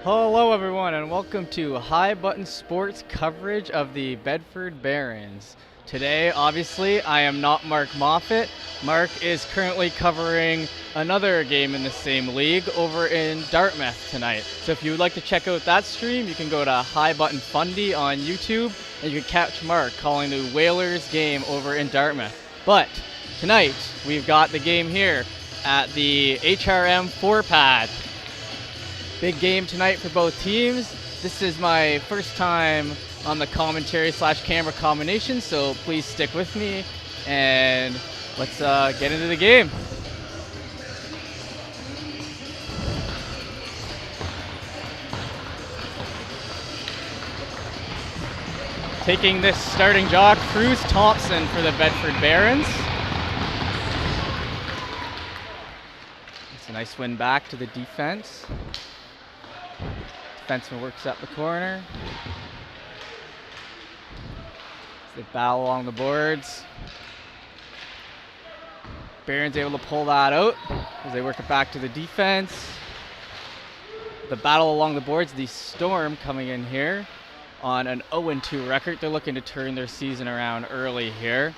Hello everyone and welcome to High Button Sports coverage of the Bedford Barons. Today, obviously, I am not Mark Moffat. Mark is currently covering another game in the same league over in Dartmouth tonight. So if you would like to check out that stream, you can go to High Button Fundy on YouTube and you can catch Mark calling the Whalers game over in Dartmouth. But tonight, we've got the game here at the HRM 4-pad. Big game tonight for both teams. This is my first time on the commentary / camera combination, so please stick with me and let's get into the game. Taking this starting job, Cruz Thompson for the Bedford Barons. It's a nice win back to the defense. Defenseman works up the corner. They battle along the boards. Barons able to pull that out as they work it back to the defense. The battle along the boards, the Storm coming in here on an 0-2 record. They're looking to turn their season around early here.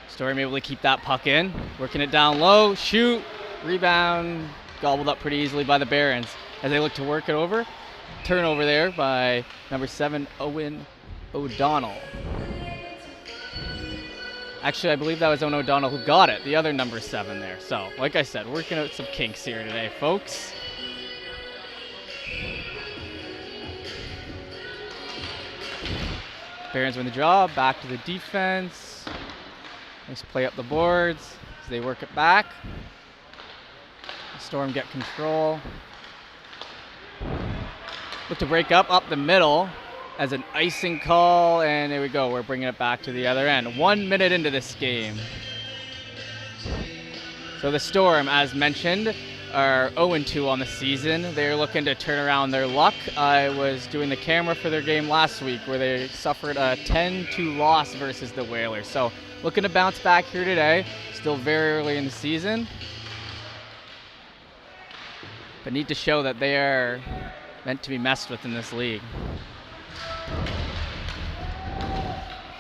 Storm able to keep that puck in, working it down low, shoot. Rebound gobbled up pretty easily by the Barons as they look to work it over. Turnover there by number 7, Owen O'Donnell. Actually, I believe that was Owen O'Donnell who got it, the other number 7 there. So, like I said, working out some kinks here today, folks. Barons win the draw, back to the defense. Nice play up the boards as they work it back. Storm get control. Look to break up the middle as an icing call, and there we go. We're bringing it back to the other end. 1 minute into this game. So the Storm, as mentioned, are 0-2 on the season. They're looking to turn around their luck. I was doing the camera for their game last week where they suffered a 10-2 loss versus the Whalers. So looking to bounce back here today. Still very early in the season, but need to show that they are meant to be messed with in this league.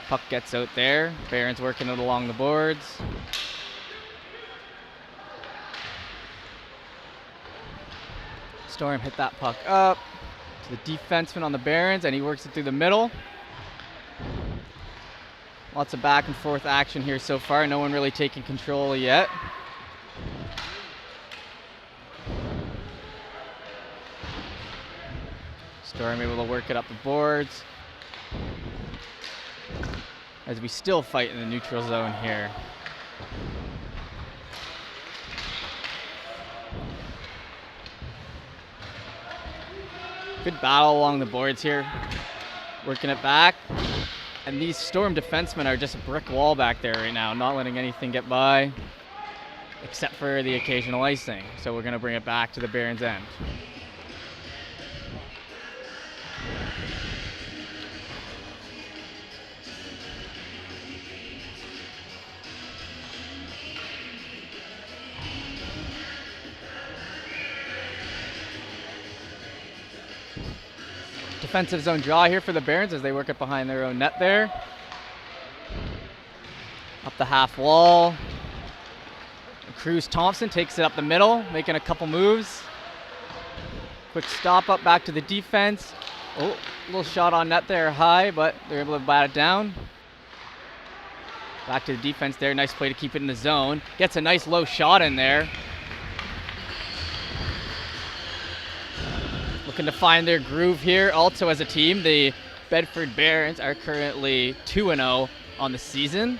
Puck gets out there. Barons working it along the boards. Storm hit that puck up to the defenseman on the Barons, and he works it through the middle. Lots of back and forth action here so far. No one really taking control yet. Storm able to work it up the boards as we still fight in the neutral zone here. Good battle along the boards here. Working it back. And these Storm defensemen are just a brick wall back there right now, not letting anything get by except for the occasional icing. So we're going to bring it back to the Barons' end. Defensive zone draw here for the Barons as they work it behind their own net there. Up the half wall. Cruz Thompson takes it up the middle, making a couple moves. Quick stop up back to the defense. Oh, a little shot on net there high, but they're able to bat it down. Back to the defense there. Nice play to keep it in the zone. Gets a nice low shot in there. Looking to find their groove here. Also as a team, the Bedford Barons are currently 2-0 on the season.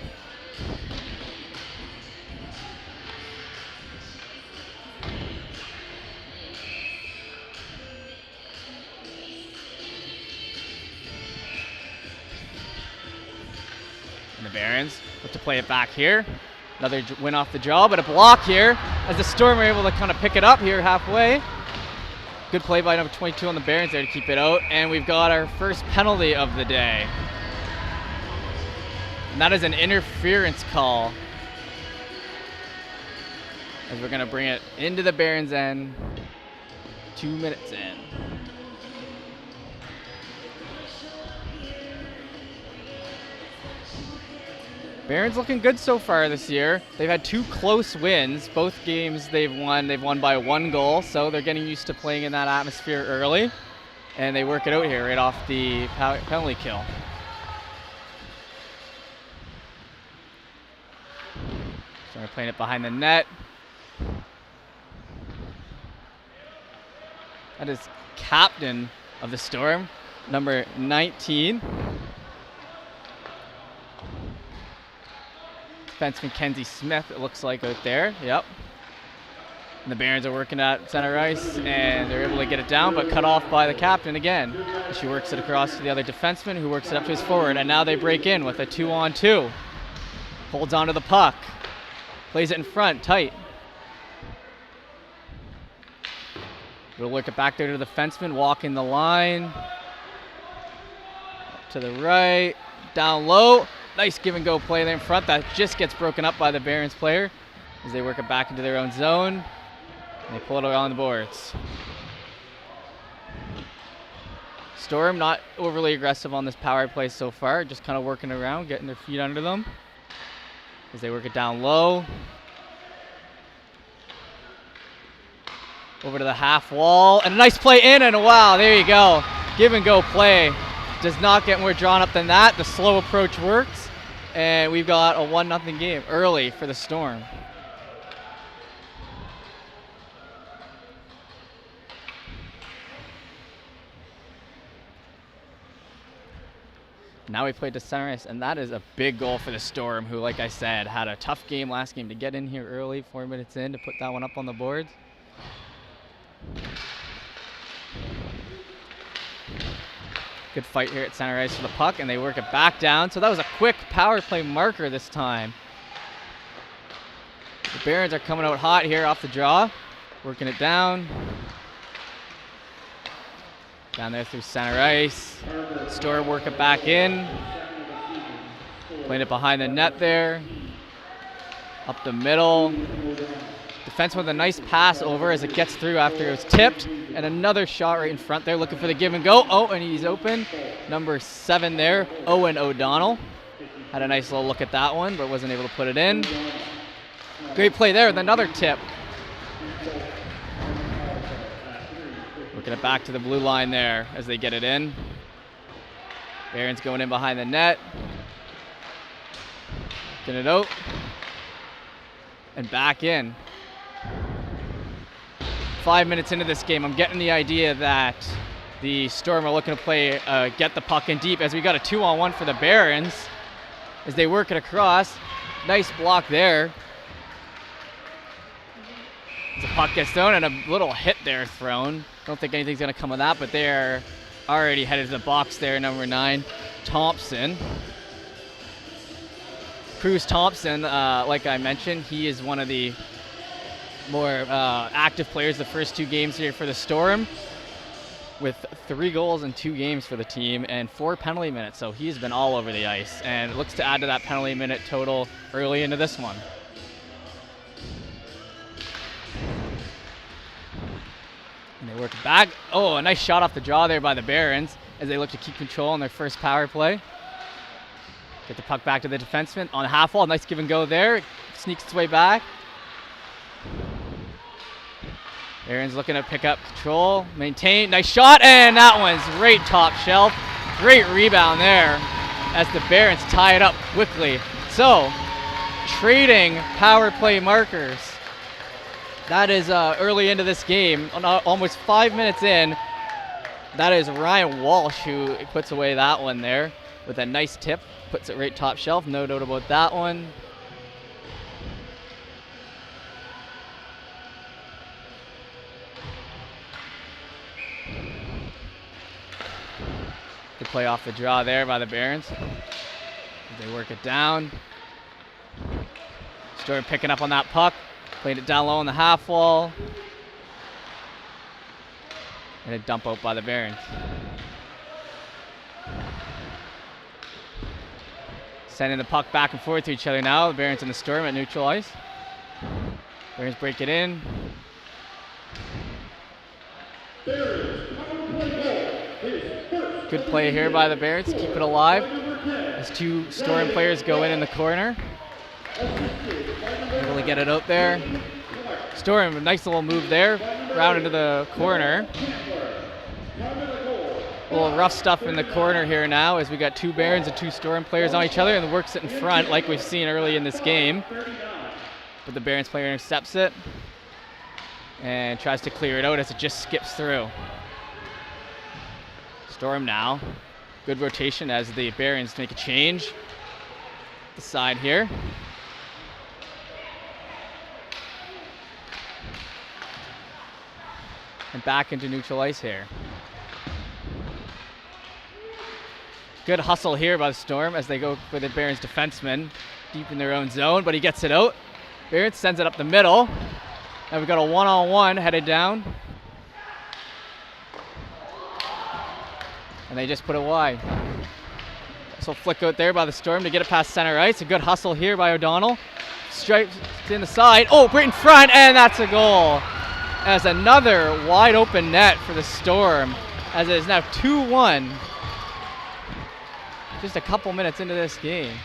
And the Barons look to play it back here. Another win off the draw, but a block here as the Storm are able to kind of pick it up here halfway. Good play by number 22 on the Barons there to keep it out. And we've got our first penalty of the day. And that is an interference call. as we're going to bring it into the Barons end. 2 minutes in. Barons looking good so far this year. They've had 2 close wins. Both games they've won. They've won by 1 goal, so they're getting used to playing in that atmosphere early. And they work it out here right off the penalty kill. So they're playing it behind the net. That is captain of the Storm, number 19. Defenseman Kenzie Smith, it looks like out there. Yep. And the Barons are working at center ice, and they're able to get it down, but cut off by the captain again. She works it across to the other defenseman, who works it up to his forward, and now they break in with a 2-on-2. Holds onto the puck. Plays it in front, tight. We'll work it back there to the defenseman, walking the line. Up to the right, down low. Nice give and go play there in front. That just gets broken up by the Barons player as they work it back into their own zone. And they pull it around the boards. Storm not overly aggressive on this power play so far, just kind of working around, getting their feet under them as they work it down low. Over to the half wall, and a nice play in, and wow, there you go. Give and go play. Does not get more drawn up than that. The slow approach works, and we've got a 1-0 game early for the Storm. Now we played to center ice, and that is a big goal for the Storm, who, like I said, had a tough game last game to get in here early, 4 minutes in, to put that one up on the boards. Good fight here at center ice for the puck, and they work it back down. So that was a quick power play marker this time. The Barons are coming out hot here off the draw, working it down. Down there through center ice. Storm work it back in. Playing it behind the net there. Up the middle. Defense with a nice pass over as it gets through after it was tipped. And another shot right in front there, looking for the give and go. Oh, and he's open. Number 7 there, Owen O'Donnell. Had a nice little look at that one, but wasn't able to put it in. Great play there with another tip. Working it back to the blue line there as they get it in. Barons going in behind the net. Getting it out. And back in. 5 minutes into this game, I'm getting the idea that the Storm are looking to play, get the puck in deep, as we got a 2-on-1 for the Barons as they work it across. Nice block there. As the puck gets thrown and a little hit there thrown. Don't think anything's going to come of that, but they're already headed to the box there, number 9, Thompson. Cruz Thompson, like I mentioned, he is one of the more active players the first 2 games here for the Storm, with 3 goals in 2 games for the team and 4 penalty minutes. So he's been all over the ice and looks to add to that penalty minute total early into this one. And they work it back. Oh, a nice shot off the draw there by the Barons as they look to keep control on their first power play. Get the puck back to the defenseman on the half wall. Nice give and go there. Sneaks its way back. Barons looking to pick up control, maintain, nice shot, and that one's right top shelf. Great rebound there as the Barons tie it up quickly. So, trading power play markers. That is early into this game, almost 5 minutes in. That is Ryan Walsh who puts away that one there with a nice tip. Puts it right top shelf, no doubt about that one. Good play off the draw there by the Barons. They work it down. Storm picking up on that puck. Played it down low on the half wall. And a dump out by the Barons. Sending the puck back and forth to each other now. The Barons and the Storm at neutral ice. Barons break it in. Good play here by the Barons to keep it alive. As two Storm players go in the corner. Able to get it out there. Storm, a nice little move there. Round into the corner. A little rough stuff in the corner here now as we got two Barons and two Storm players on each other, and the work's it in front like we've seen early in this game. But the Barons player intercepts it and tries to clear it out as it just skips through. Storm now. Good rotation as the Barons make a change. The side here. And back into neutral ice here. Good hustle here by the Storm as they go for the Barons defenseman deep in their own zone, but he gets it out. Barons sends it up the middle. And we've got a one-on-one headed down. And they just put it wide. This will flick out there by the Storm to get it past center ice. A good hustle here by O'Donnell. Stripes in the side. Oh, right in front, and that's a goal. As another wide open net for the Storm, as it is now 2-1. Just a couple minutes into this game.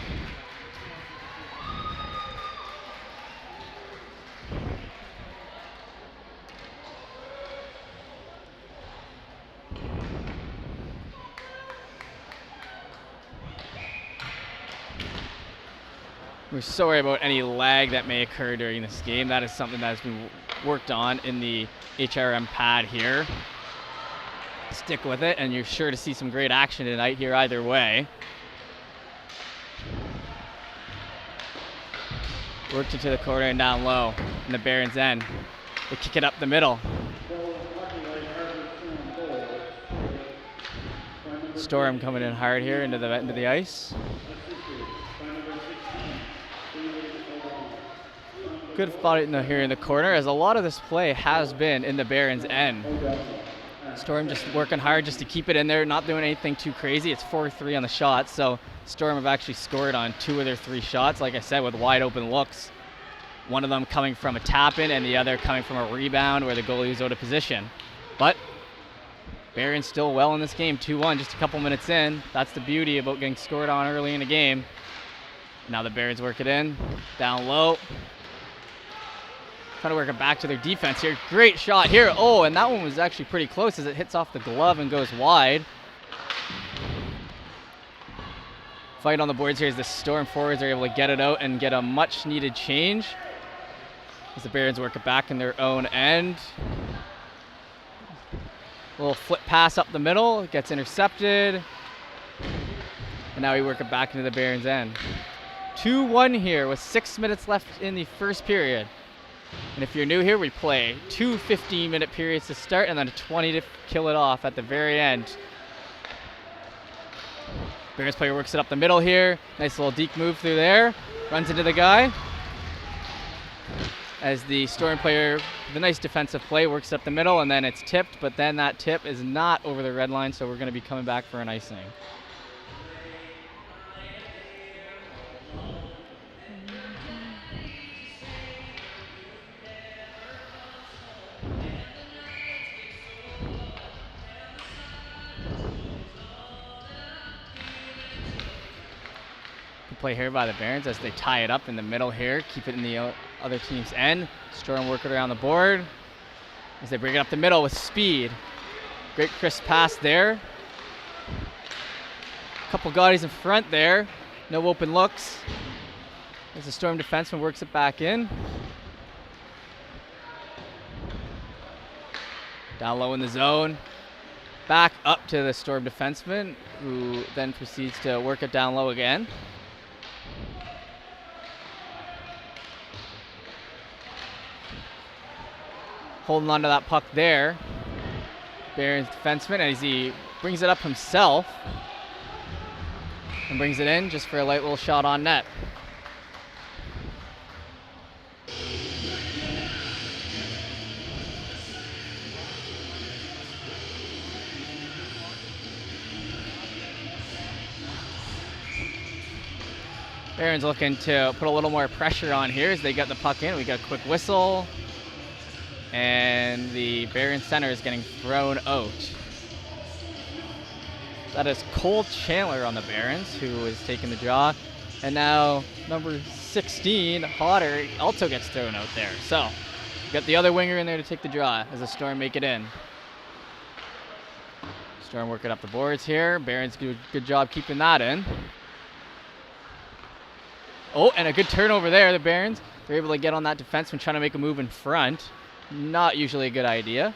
We're sorry about any lag that may occur during this game. That is something that has been worked on in the HRM pad here. Stick with it, and you're sure to see some great action tonight here either way. Worked into the corner and down low in the Barons end. They kick it up the middle. Storm coming in hard here into the ice. Good spot here in the corner, as a lot of this play has been in the Barons end. Storm just working hard just to keep it in there, not doing anything too crazy. It's 4-3 on the shots, so Storm have actually scored on 2 of their 3 shots, like I said, with wide open looks. One of them coming from a tap-in and the other coming from a rebound where the goalie was out of position. But Barons still well in this game, 2-1, just a couple minutes in. That's the beauty about getting scored on early in the game. Now the Barons work it in, down low. Trying to work it back to their defense here. Great shot here. Oh, and that one was actually pretty close as it hits off the glove and goes wide. Fight on the boards here as the Storm forwards are able to get it out and get a much needed change. As the Barons work it back in their own end. A little flip pass up the middle. It gets intercepted. And now we work it back into the Barons end. 2-1 here with 6 minutes left in the first period. And if you're new here, we play 2 15-minute periods to start and then a 20 to kill it off at the very end. Barons player works it up the middle here. Nice little deke move through there. Runs into the guy. As the Storm player, the nice defensive play, works up the middle and then it's tipped, but then that tip is not over the red line, so we're going to be coming back for an icing. Play here by the Barons as they tie it up in the middle here, keep it in the other team's end. Storm work it around the board as they bring it up the middle with speed. Great crisp pass there. Couple gaudies in front there. No open looks. As the Storm defenseman works it back in. Down low in the zone. Back up to the Storm defenseman, who then proceeds to work it down low again. Holding on to that puck there. Barons defenseman as he brings it up himself and brings it in just for a light little shot on net. Barons looking to put a little more pressure on here as they get the puck in. We got a quick whistle. And the Barons center is getting thrown out. That is Cole Chandler on the Barons, who is taking the draw. And now number 16, Hodder, also gets thrown out there. So, got the other winger in there to take the draw as the Storm make it in. Storm working up the boards here. Barons do a good job keeping that in. Oh, and a good turnover there. The Barons, they're able to get on that defenseman trying to make a move in front. Not usually a good idea.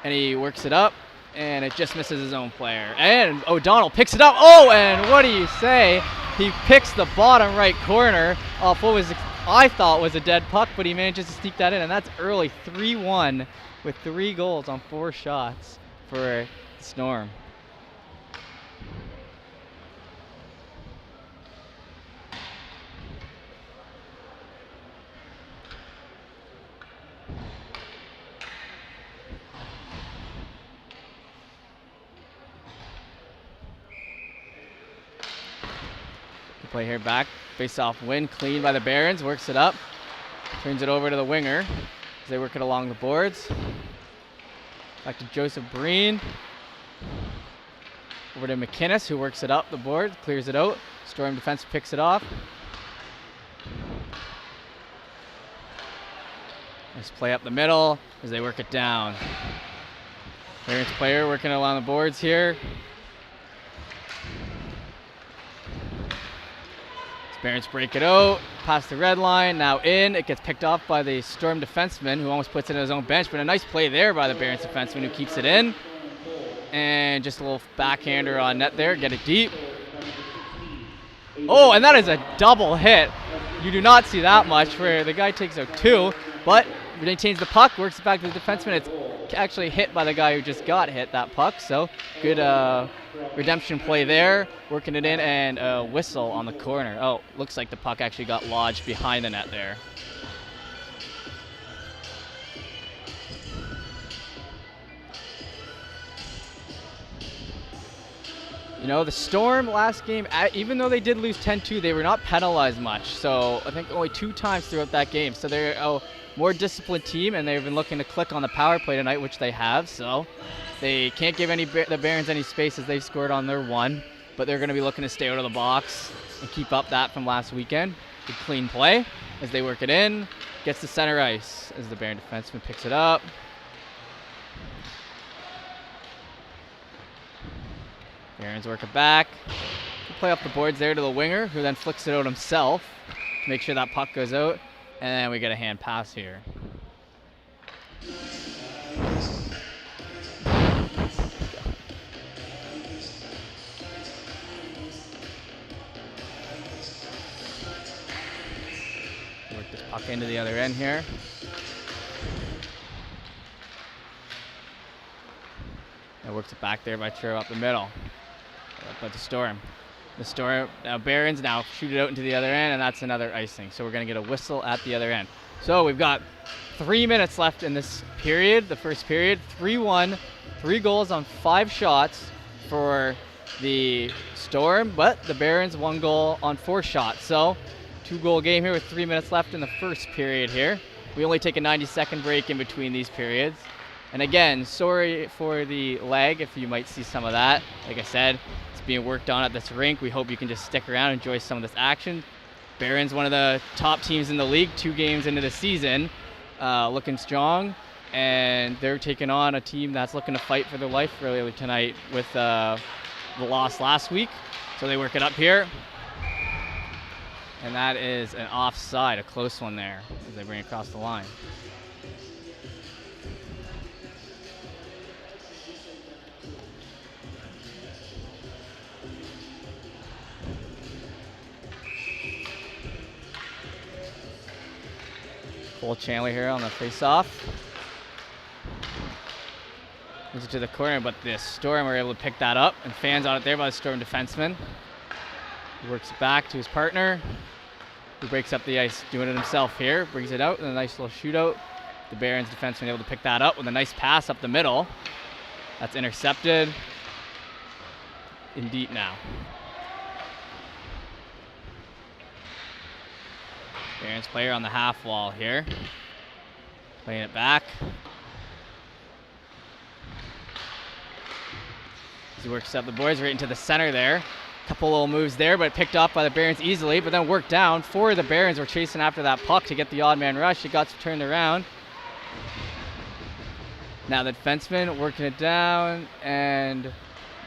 And he works it up, and it just misses his own player. And O'Donnell picks it up. Oh, and what do you say? He picks the bottom right corner off what was I thought was a dead puck, but he manages to sneak that in, and that's early 3-1 with 3 goals on 4 shots for the Storm. Play here back, face-off win, clean by the Barons, works it up, turns it over to the winger as they work it along the boards. Back to Joseph Breen. Over to McInnes, who works it up the board, clears it out. Storm defense picks it off. Nice play up the middle as they work it down. Barons player working along the boards here. Barons break it out, past the red line, now in. It gets picked off by the Storm defenseman, who almost puts it in his own bench, but a nice play there by the Barons defenseman, who keeps it in. And just a little backhander on net there, get it deep. Oh, and that is a double hit. You do not see that much, where the guy takes out 2, but maintains the puck, works it back to the defenseman. It's actually hit by the guy who just got hit, that puck, so good redemption play there, working it in, and a whistle on the corner. Oh, looks like the puck actually got lodged behind the net there. You know, the Storm last game, even though they did lose 10-2, they were not penalized much. So I think only 2 times throughout that game. So they're a more disciplined team, and they've been looking to click on the power play tonight, which they have. So they can't give the Barons any space as they scored on their 1. But they're going to be looking to stay out of the box and keep up that from last weekend. Good clean play as they work it in. Gets to center ice as the Baron defenseman picks it up. Barons work it back. Play up the boards there to the winger, who then flicks it out himself to make sure that puck goes out. And then we get a hand pass here. Work this puck into the other end here. And works it back there by True up the middle. But the Storm. The Storm, now Barons now shoot it out into the other end, and that's another icing. So we're going to get a whistle at the other end. So we've got 3 minutes left in this period, the first period. 3-1, 3 goals on 5 shots for the Storm, but the Barons 1 goal on 4 shots. So 2-goal game here with 3 minutes left in the first period here. We only take a 90-second break in between these periods. And again, sorry for the lag if you might see some of that. Like I said, it's being worked on at this rink. We hope you can just stick around and enjoy some of this action. Barons, one of the top teams in the league, 2 games into the season, looking strong. And they're taking on a team that's looking to fight for their life really tonight with the loss last week. So they work it up here. And that is an offside, a close one there as they bring it across the line. Cole Chandler here on the face-off. Moves it to the corner, but the Storm were able to pick that up, and fans on it there by the Storm defenseman. He works it back to his partner, who breaks up the ice, doing it himself here. Brings it out in a nice little shootout. The Barons defenseman able to pick that up with a nice pass up the middle. That's intercepted. In deep now. Barons player on the half wall here. Playing it back. He works up the boards right into the center there. Couple little moves there, but picked up by the Barons easily, but then worked down for the Barons. Were chasing after that puck to get the odd man rush. It got turned around. Now the defenseman working it down, and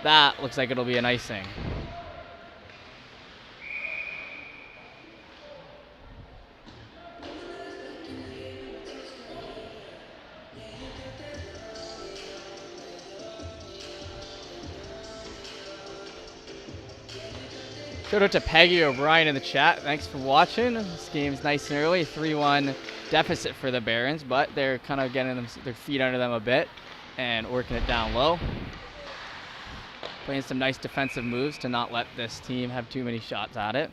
that looks like it'll be an icing. Shout out to Peggy O'Brien in the chat. Thanks for watching. This game's nice and early, 3-1 deficit for the Barons, but they're kind of getting their feet under them a bit and working it down low. Playing some nice defensive moves to not let this team have too many shots at it.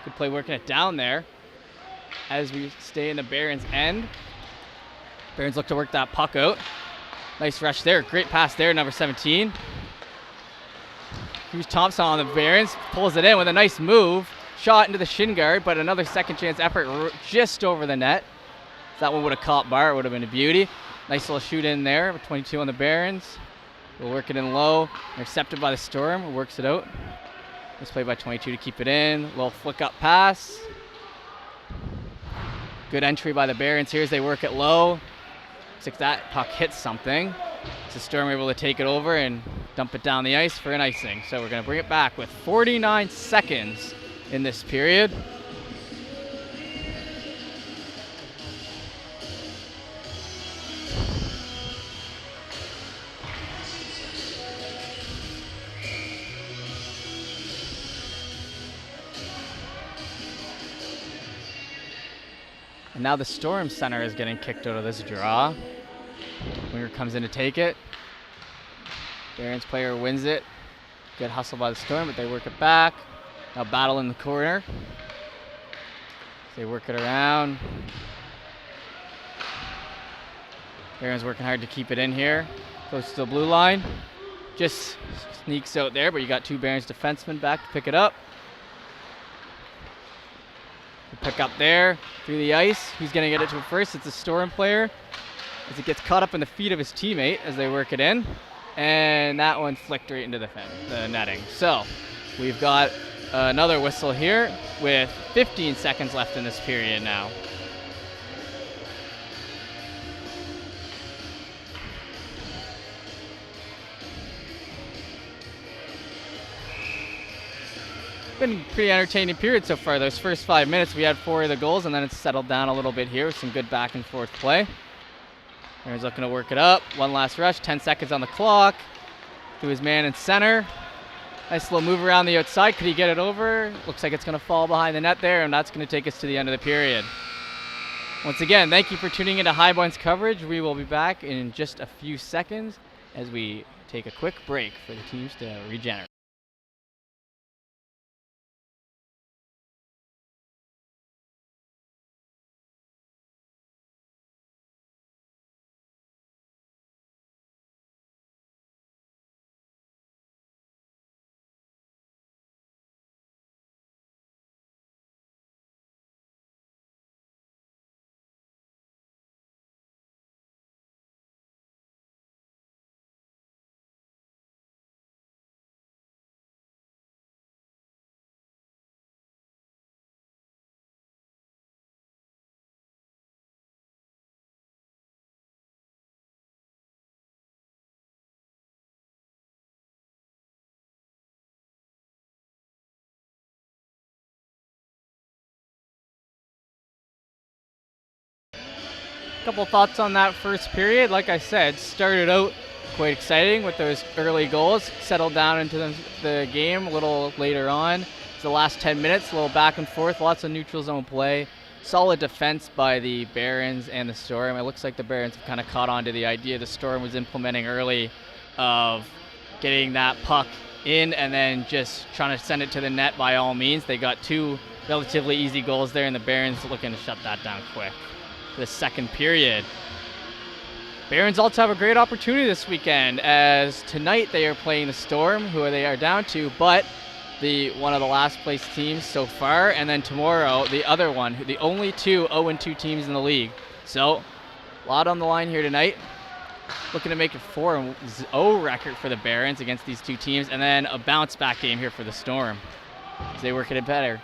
Good play working it down there as we stay in the Barons' end. Barons look to work that puck out. Nice rush there. Great pass there, number 17. Hughes Thompson on the Barons. Pulls it in with a nice move. Shot into the shin guard, but another second chance effort just over the net. If that one would have caught bar, it would have been a beauty. Nice little shoot in there with 22 on the Barons. We'll work it in low. Intercepted by the Storm. Works it out. Nice play by 22 to keep it in. Little flick up pass. Good entry by the Barons here as they work it low. Looks like that puck hits something. So Storm able to take it over and dump it down the ice for an icing. So we're going to bring it back with 49 seconds in this period. And now the Storm center is getting kicked out of this draw. Winger comes in to take it. Barons player wins it. Good hustle by the Storm, but they work it back. Now battle in the corner. They work it around. Barons working hard to keep it in here. Close to the blue line. Just sneaks out there, but you got two Barons defensemen back to pick it up. Pick up there through the ice. Who's going to get it to it first? It's a Storm player as it gets caught up in the feet of his teammate as they work it in. And that one flicked right into the netting. So we've got another whistle here with 15 seconds left in this period now. Been a pretty entertaining period so far. Those first 5 minutes we had 4 of the goals, and then it's settled down a little bit here with some good back and forth play. Aaron's looking to work it up. One last rush, 10 seconds on the clock. To his man in center. Nice little move around the outside. Could he get it over? Looks like it's going to fall behind the net there, and that's going to take us to the end of the period. Once again, thank you for tuning into Highpoint's coverage. We will be back in just a few seconds as we take a quick break for the teams to regenerate. Couple thoughts on that first period. Like I said, started out quite exciting with those early goals. Settled down into the game a little later on. The last 10 minutes, a little back and forth, lots of neutral zone play. Solid defense by the Barons and the Storm. It looks like the Barons have kind of caught on to the idea the Storm was implementing early of getting that puck in and then just trying to send it to the net by all means. They got 2 relatively easy goals there, and the Barons looking to shut that down quick. The second period. Barons also have a great opportunity this weekend, as tonight they are playing the Storm, who they are down to, but one of the last place teams so far, and then tomorrow the other one, the only 2 0-2 teams in the league. So a lot on the line here tonight. Looking to make a 4-0 record for the Barons against these 2 teams, and then a bounce back game here for the Storm as they work it better.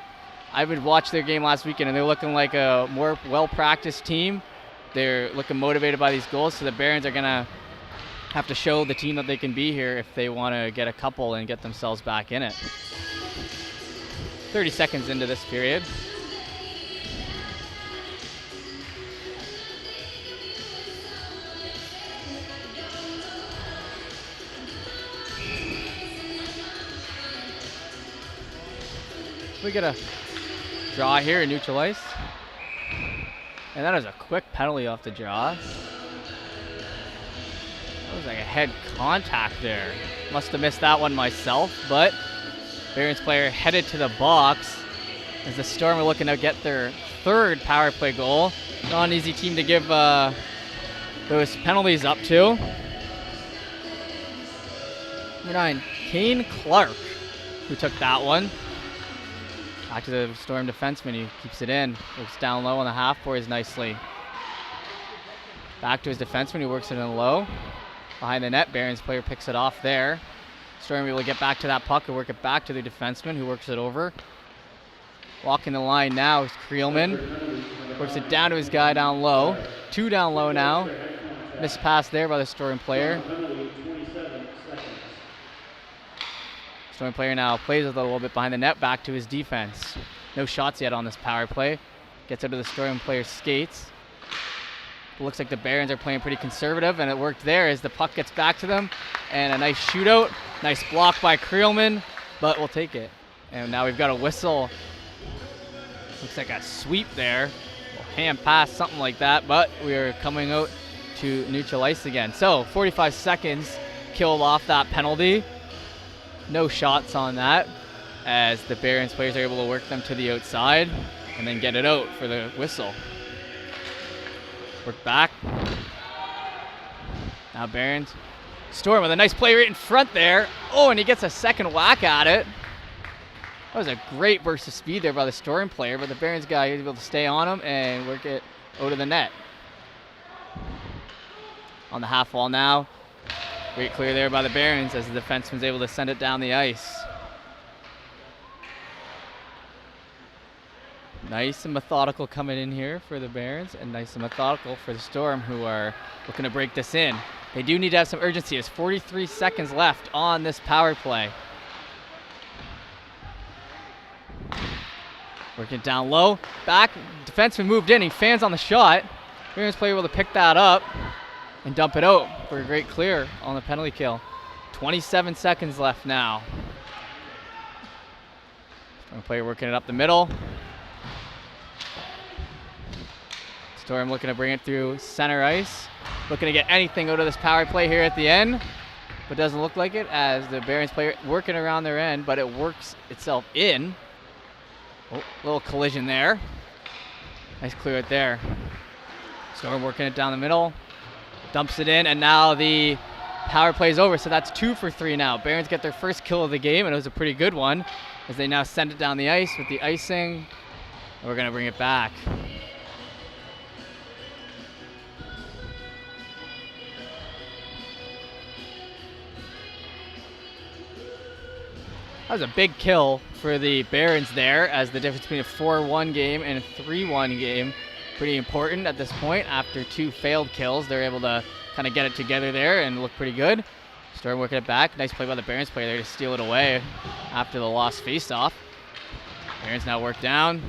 I would watch their game last weekend, and they're looking like a more well-practiced team. They're looking motivated by these goals, so the Barons are going to have to show the team that they can be here if they want to get a couple and get themselves back in it. 30 seconds into this period. We get a draw here, neutral ice. And that is a quick penalty off the draw. That was like a head contact there. Must have missed that one myself, but Barons player headed to the box as the Storm are looking to get their 3rd power play goal. Not an easy team to give those penalties up to. Number 9, Kane Clark, who took that one. Back to the Storm defenseman, he keeps it in. Looks down low on the half boards nicely. Back to his defenseman, who works it in low. Behind the net, Barons player picks it off there. Storm able to get back to that puck and work it back to the defenseman, who works it over. Walking the line now is Creelman. Works it down to his guy down low. 2 down low now. Missed pass there by the Storm player. Storm player now plays it a little bit behind the net, back to his defense. No shots yet on this power play. Gets out of the Storm player's skates. It looks like the Barons are playing pretty conservative, and it worked there as the puck gets back to them. And a nice shootout. Nice block by Creelman, but we'll take it. And now we've got a whistle. Looks like a sweep there. Hand pass, something like that, but we are coming out to neutral ice again. So 45 seconds killed off that penalty. No shots on that, as the Barons players are able to work them to the outside and then get it out for the whistle. Work back. Now Barons. Storm with a nice play right in front there. Oh, and he gets a second whack at it. That was a great burst of speed there by the Storm player, but the Barons guy was able to stay on him and work it out of the net. On the half wall now. Great clear there by the Barons as the defenseman's able to send it down the ice. Nice and methodical coming in here for the Barons, and nice and methodical for the Storm, who are looking to break this in. They do need to have some urgency. There's 43 seconds left on this power play. Working it down low. Back. Defenseman moved in. He fans on the shot. Barons player able to pick that up and dump it out for a great clear on the penalty kill. 27 seconds left now. Storm player working it up the middle. Storm looking to bring it through center ice. Looking to get anything out of this power play here at the end, but doesn't look like it as the Barons player working around their end, but it works itself in. Oh, little collision there. Nice clear it there. Storm working it down the middle. Dumps it in, and now the power play is over, so that's 2 for 3 now. Barons get their first kill of the game, and it was a pretty good one, as they now send it down the ice with the icing. And we're going to bring it back. That was a big kill for the Barons there, as the difference between a 4-1 game and a 3-1 game, pretty important at this point. After 2 failed kills, they're able to kind of get it together there and look pretty good. Storm working it back. Nice play by the Barons player there to steal it away after the lost face-off. Barons now work down.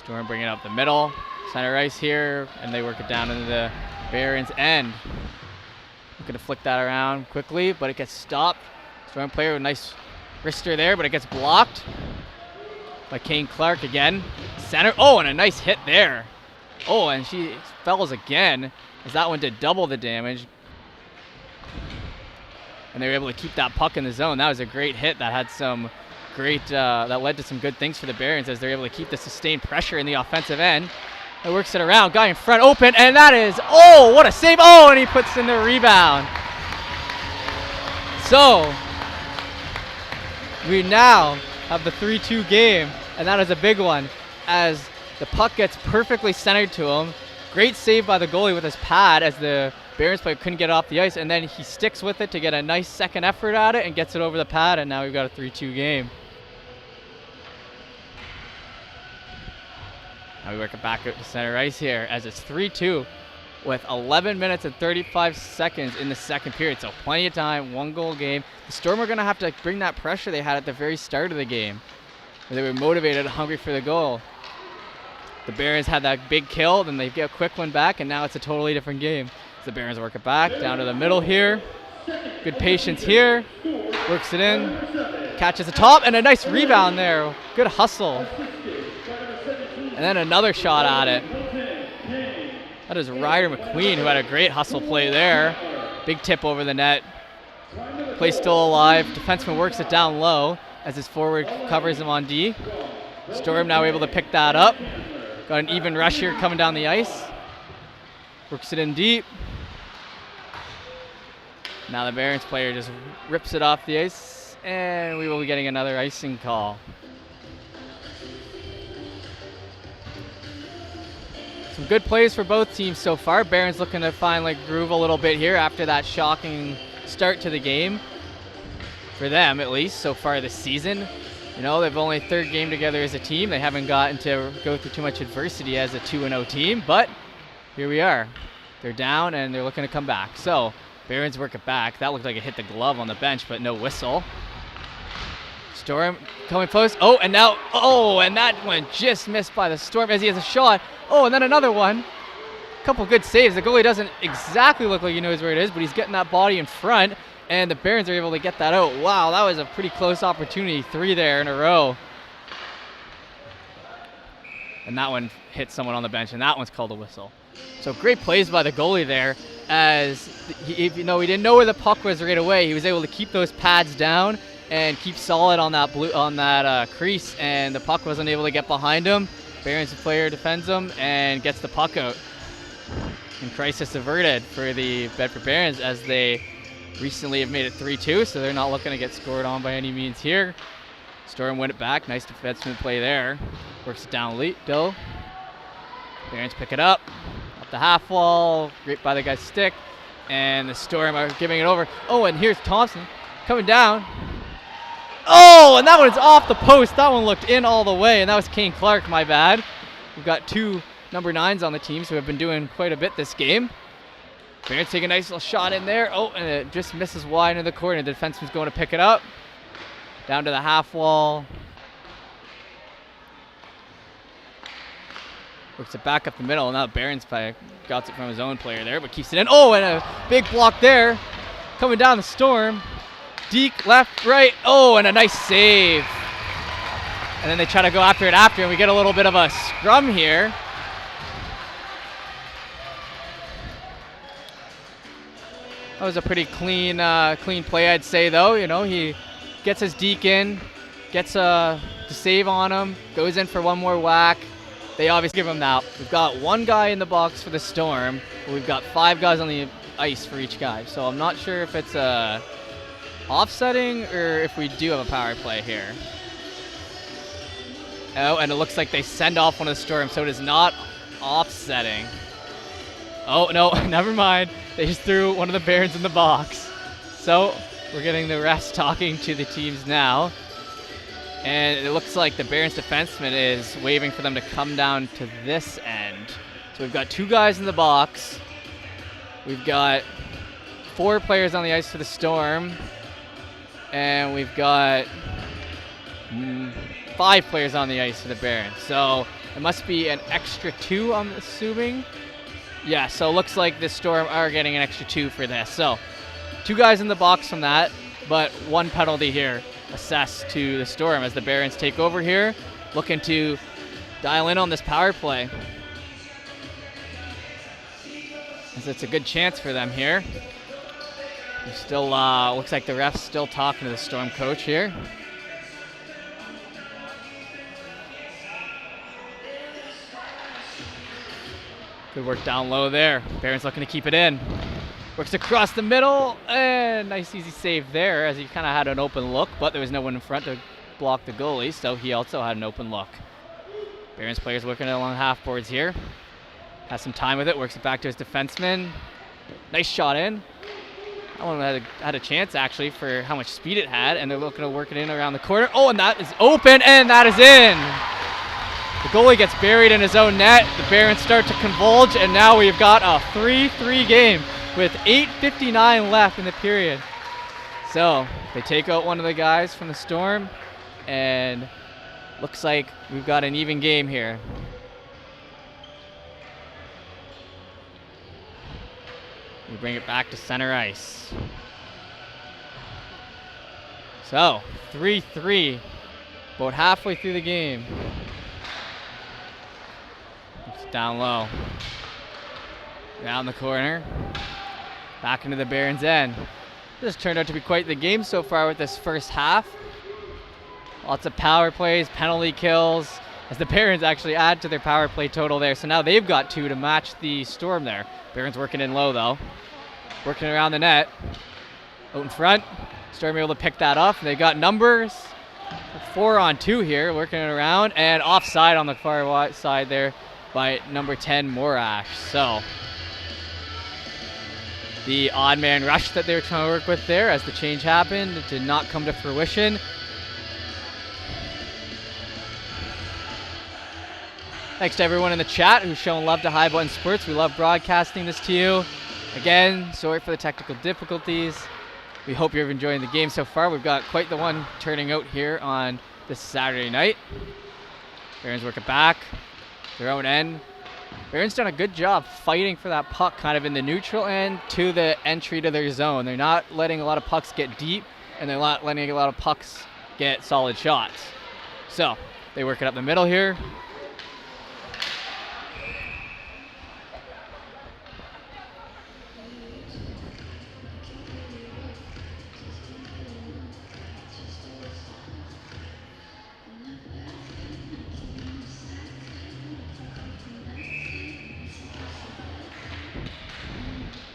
Storm bringing it up the middle. Center ice here, and they work it down into the Barons' end. Looking to flick that around quickly, but it gets stopped. Storm player with a nice wrister there, but it gets blocked by Kane Clark again. Center. Oh, and a nice hit there. Oh, and she fells again, as that one did double the damage. and they were able to keep that puck in the zone. That was a great hit that had some great, that led to some good things for the Barons as they're able to keep the sustained pressure in the offensive end. It works it around, guy in front open, and that is, oh, what a save. Oh, and he puts in the rebound. So we now have the 3-2 game, and that is a big one as the puck gets perfectly centered to him. Great save by the goalie with his pad as the Barons player couldn't get off the ice, and then he sticks with it to get a nice second effort at it and gets it over the pad, and now we've got a 3-2 game. Now we work it back out to center ice here as it's 3-2 with 11 minutes and 35 seconds in the second period. So plenty of time, 1-goal game. The Storm are going to have to bring that pressure they had at the very start of the game. They were motivated, hungry for the goal. The Barons had that big kill, then they get a quick one back, and now it's a totally different game. So the Barons work it back, down to the middle here. Good patience here. Works it in, catches the top, and a nice rebound there. Good hustle. And then another shot at it. That is Ryder McQueen, who had a great hustle play there. Big tip over the net. Play still alive. Defenseman works it down low as his forward covers him on D. Storm now able to pick that up. Got an even rush here coming down the ice. Works it in deep. Now the Barons player just rips it off the ice, and we will be getting another icing call. Some good plays for both teams so far. Barons looking to finally groove a little bit here after that shocking start to the game. For them, at least, so far this season. You know, they've only third game together as a team. They haven't gotten to go through too much adversity as a 2-0 team, but here we are. They're down, and they're looking to come back. So, Barons work it back. That looked like it hit the glove on the bench, but no whistle. Storm coming close. Oh, and now, oh, and that one just missed by the Storm as he has a shot. Oh, and then another one. Couple good saves. The goalie doesn't exactly look like he knows where it is, but he's getting that body in front, and the Barons are able to get that out. Wow, that was a pretty close opportunity. 3 there in a row. And that one hit someone on the bench, and that one's called a whistle. So great plays by the goalie there, as he didn't know where the puck was right away. He was able to keep those pads down and keep solid on that crease, and the puck wasn't able to get behind him. Barons player defends him and gets the puck out. And crisis averted for the Bedford Barons as they recently have made it 3-2, so they're not looking to get scored on by any means here. Storm win it back. Nice defenseman play there. Works it down low. Barons pick it up the half wall. Great by the guy's stick. And the Storm are giving it over. Oh, and here's Thompson coming down. Oh, and that one's off the post. That one looked in all the way, and that was Kane Clark, my bad. We've got 2 number 9s on the team, so we've been doing quite a bit this game. Barons take a nice little shot in there. Oh, and it just misses wide into the corner. The defenseman's going to pick it up. Down to the half wall. Works it back up the middle, and now Barons player got it from his own player there, but keeps it in. Oh, and a big block there. Coming down the Storm. Deke, left, right. Oh, and a nice save. And then they try to go after it and we get a little bit of a scrum here. That was a pretty clean play, I'd say, though. You know, he gets his deke in, gets the save on him, goes in for one more whack. They obviously give him that. We've got 1 guy in the box for the Storm, but we've got 5 guys on the ice for each guy. So I'm not sure if it's offsetting or if we do have a power play here. Oh, and it looks like they send off one of the Storm, so it is not offsetting. Oh, no, never mind. They just threw one of the Barons in the box. So we're getting the refs talking to the teams now. And it looks like the Barons defenseman is waving for them to come down to this end. So we've got 2 guys in the box. We've got 4 players on the ice for the Storm. And we've got 5 players on the ice for the Barons. So it must be an extra 2, I'm assuming. Yeah, so it looks like the Storm are getting an extra 2 for this. So 2 guys in the box from that, but 1 penalty here assessed to the Storm as the Barons take over here, looking to dial in on this power play. As it's a good chance for them here. Still looks like the ref's still talking to the Storm coach here. Good work down low there. Barons looking to keep it in. Works across the middle, and nice easy save there as he kind of had an open look, but there was no one in front to block the goalie, so he also had an open look. Barons players working along half boards here. Has some time with it, works it back to his defenseman. Nice shot in. That one had a chance actually for how much speed it had, and they're looking to work it in around the corner. Oh, and that is open, and that is in. The goalie gets buried in his own net. The Barons start to convulge, and now we've got a 3-3 game with 8:59 left in the period. So they take out one of the guys from the Storm, and looks like we've got an even game here. We bring it back to center ice. So 3-3, about halfway through the game. Down low. Down the corner. Back into the Barons' end. This turned out to be quite the game so far with this first half. Lots of power plays, penalty kills, as the Barons actually add to their power play total there. So now they've got 2 to match the Storm there. Barons working in low though. Working around the net. Out in front. Storm able to pick that up. They've got numbers. 4-on-2 here, working it around, and offside on the far side there by number 10, Morash. So the odd man rush that they were trying to work with there as the change happened, it did not come to fruition. Thanks to everyone in the chat who's showing love to High Button Sports. We love broadcasting this to you. Again, sorry for the technical difficulties. We hope you're enjoying the game so far. We've got quite the one turning out here on this Saturday night. Barons work it back. Their own end. Barons done a good job fighting for that puck kind of in the neutral end to the entry to their zone. They're not letting a lot of pucks get deep, and they're not letting a lot of pucks get solid shots. So they work it up the middle here.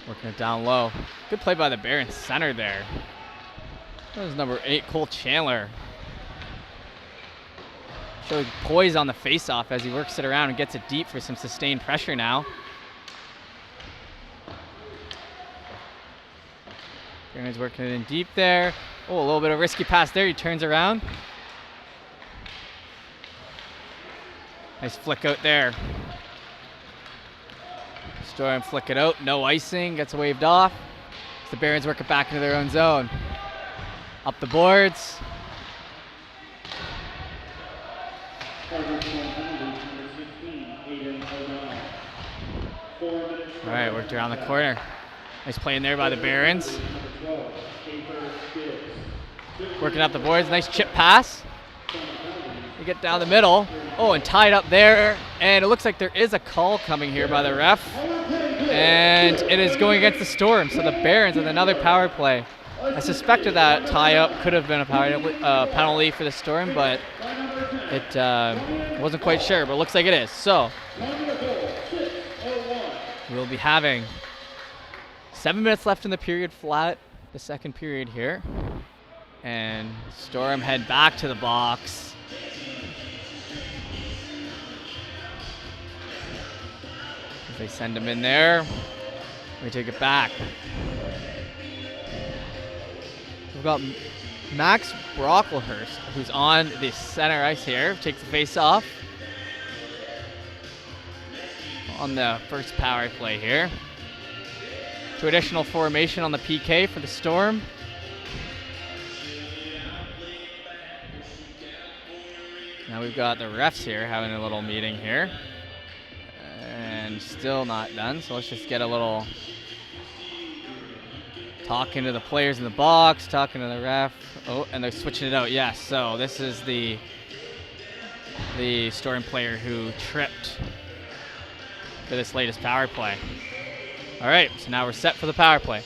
Working it down low. Good play by the Barons center there. That was number 8, Cole Chandler. Showing poise on the faceoff as he works it around and gets it deep for some sustained pressure now. Barons working it in deep there. Oh, a little bit of risky pass there. He turns around. Nice flick out there. Storm flick it out, no icing, gets waved off. The Barons work it back into their own zone. Up the boards. All right, worked around the corner. Nice play in there by the Barons. Working up the boards, nice chip pass. They get down the middle. Oh, and tied up there. And it looks like there is a call coming here by the ref. And it is going against the Storm. So the Barons with another power play. I suspected that tie-up could have been a penalty for the Storm, but it wasn't quite sure. But it looks like it is. So we'll be having 7 minutes left in the period flat, the second period here. And Storm head back to the box. They send him in there. We take it back. We've got Max Brocklehurst, who's on the center ice here. Takes the face off on the first power play here. Traditional formation on the PK for the Storm. Now we've got the refs here having a little meeting here. And still not done, so let's just get a little talking to the players in the box, talking to the ref. Oh, and they're switching it out, yes. So this is the Storm player who tripped for this latest power play. All right, so now we're set for the power play.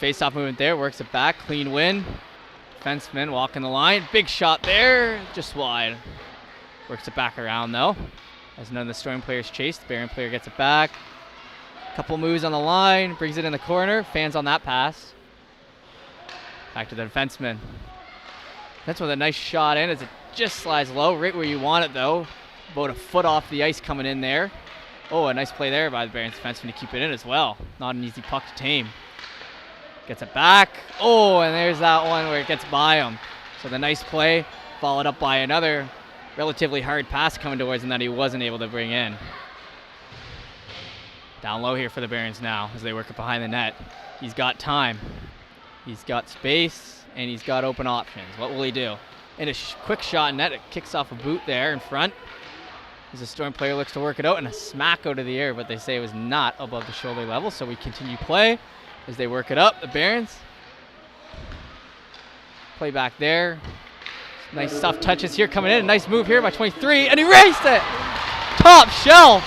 face-off movement there, works it back, clean win. Defenseman walking the line, big shot there, just wide. Works it back around though, as none of the Storm players chase. The Baron player gets it back. Couple moves on the line, brings it in the corner, fans on that pass. Back to the defenseman. That's with a nice shot in as it just slides low, right where you want it though. About a foot off the ice coming in there. Oh, a nice play there by the Barons defenseman to keep it in as well. Not an easy puck to tame. Gets it back. Oh, and there's that one where it gets by him. So the nice play followed up by another relatively hard pass coming towards him that he wasn't able to bring in. Down low here for the Barons now as they work it behind the net. He's got time. He's got space, and he's got open options. What will he do? And a quick shot net. It kicks off a boot there in front. As the Storm player looks to work it out, and a smack out of the air, but they say it was not above the shoulder level, so we continue play as they work it up. The Barons play back there. Nice soft touches here coming in. Nice move here by 23, and he raced it! Top shelf!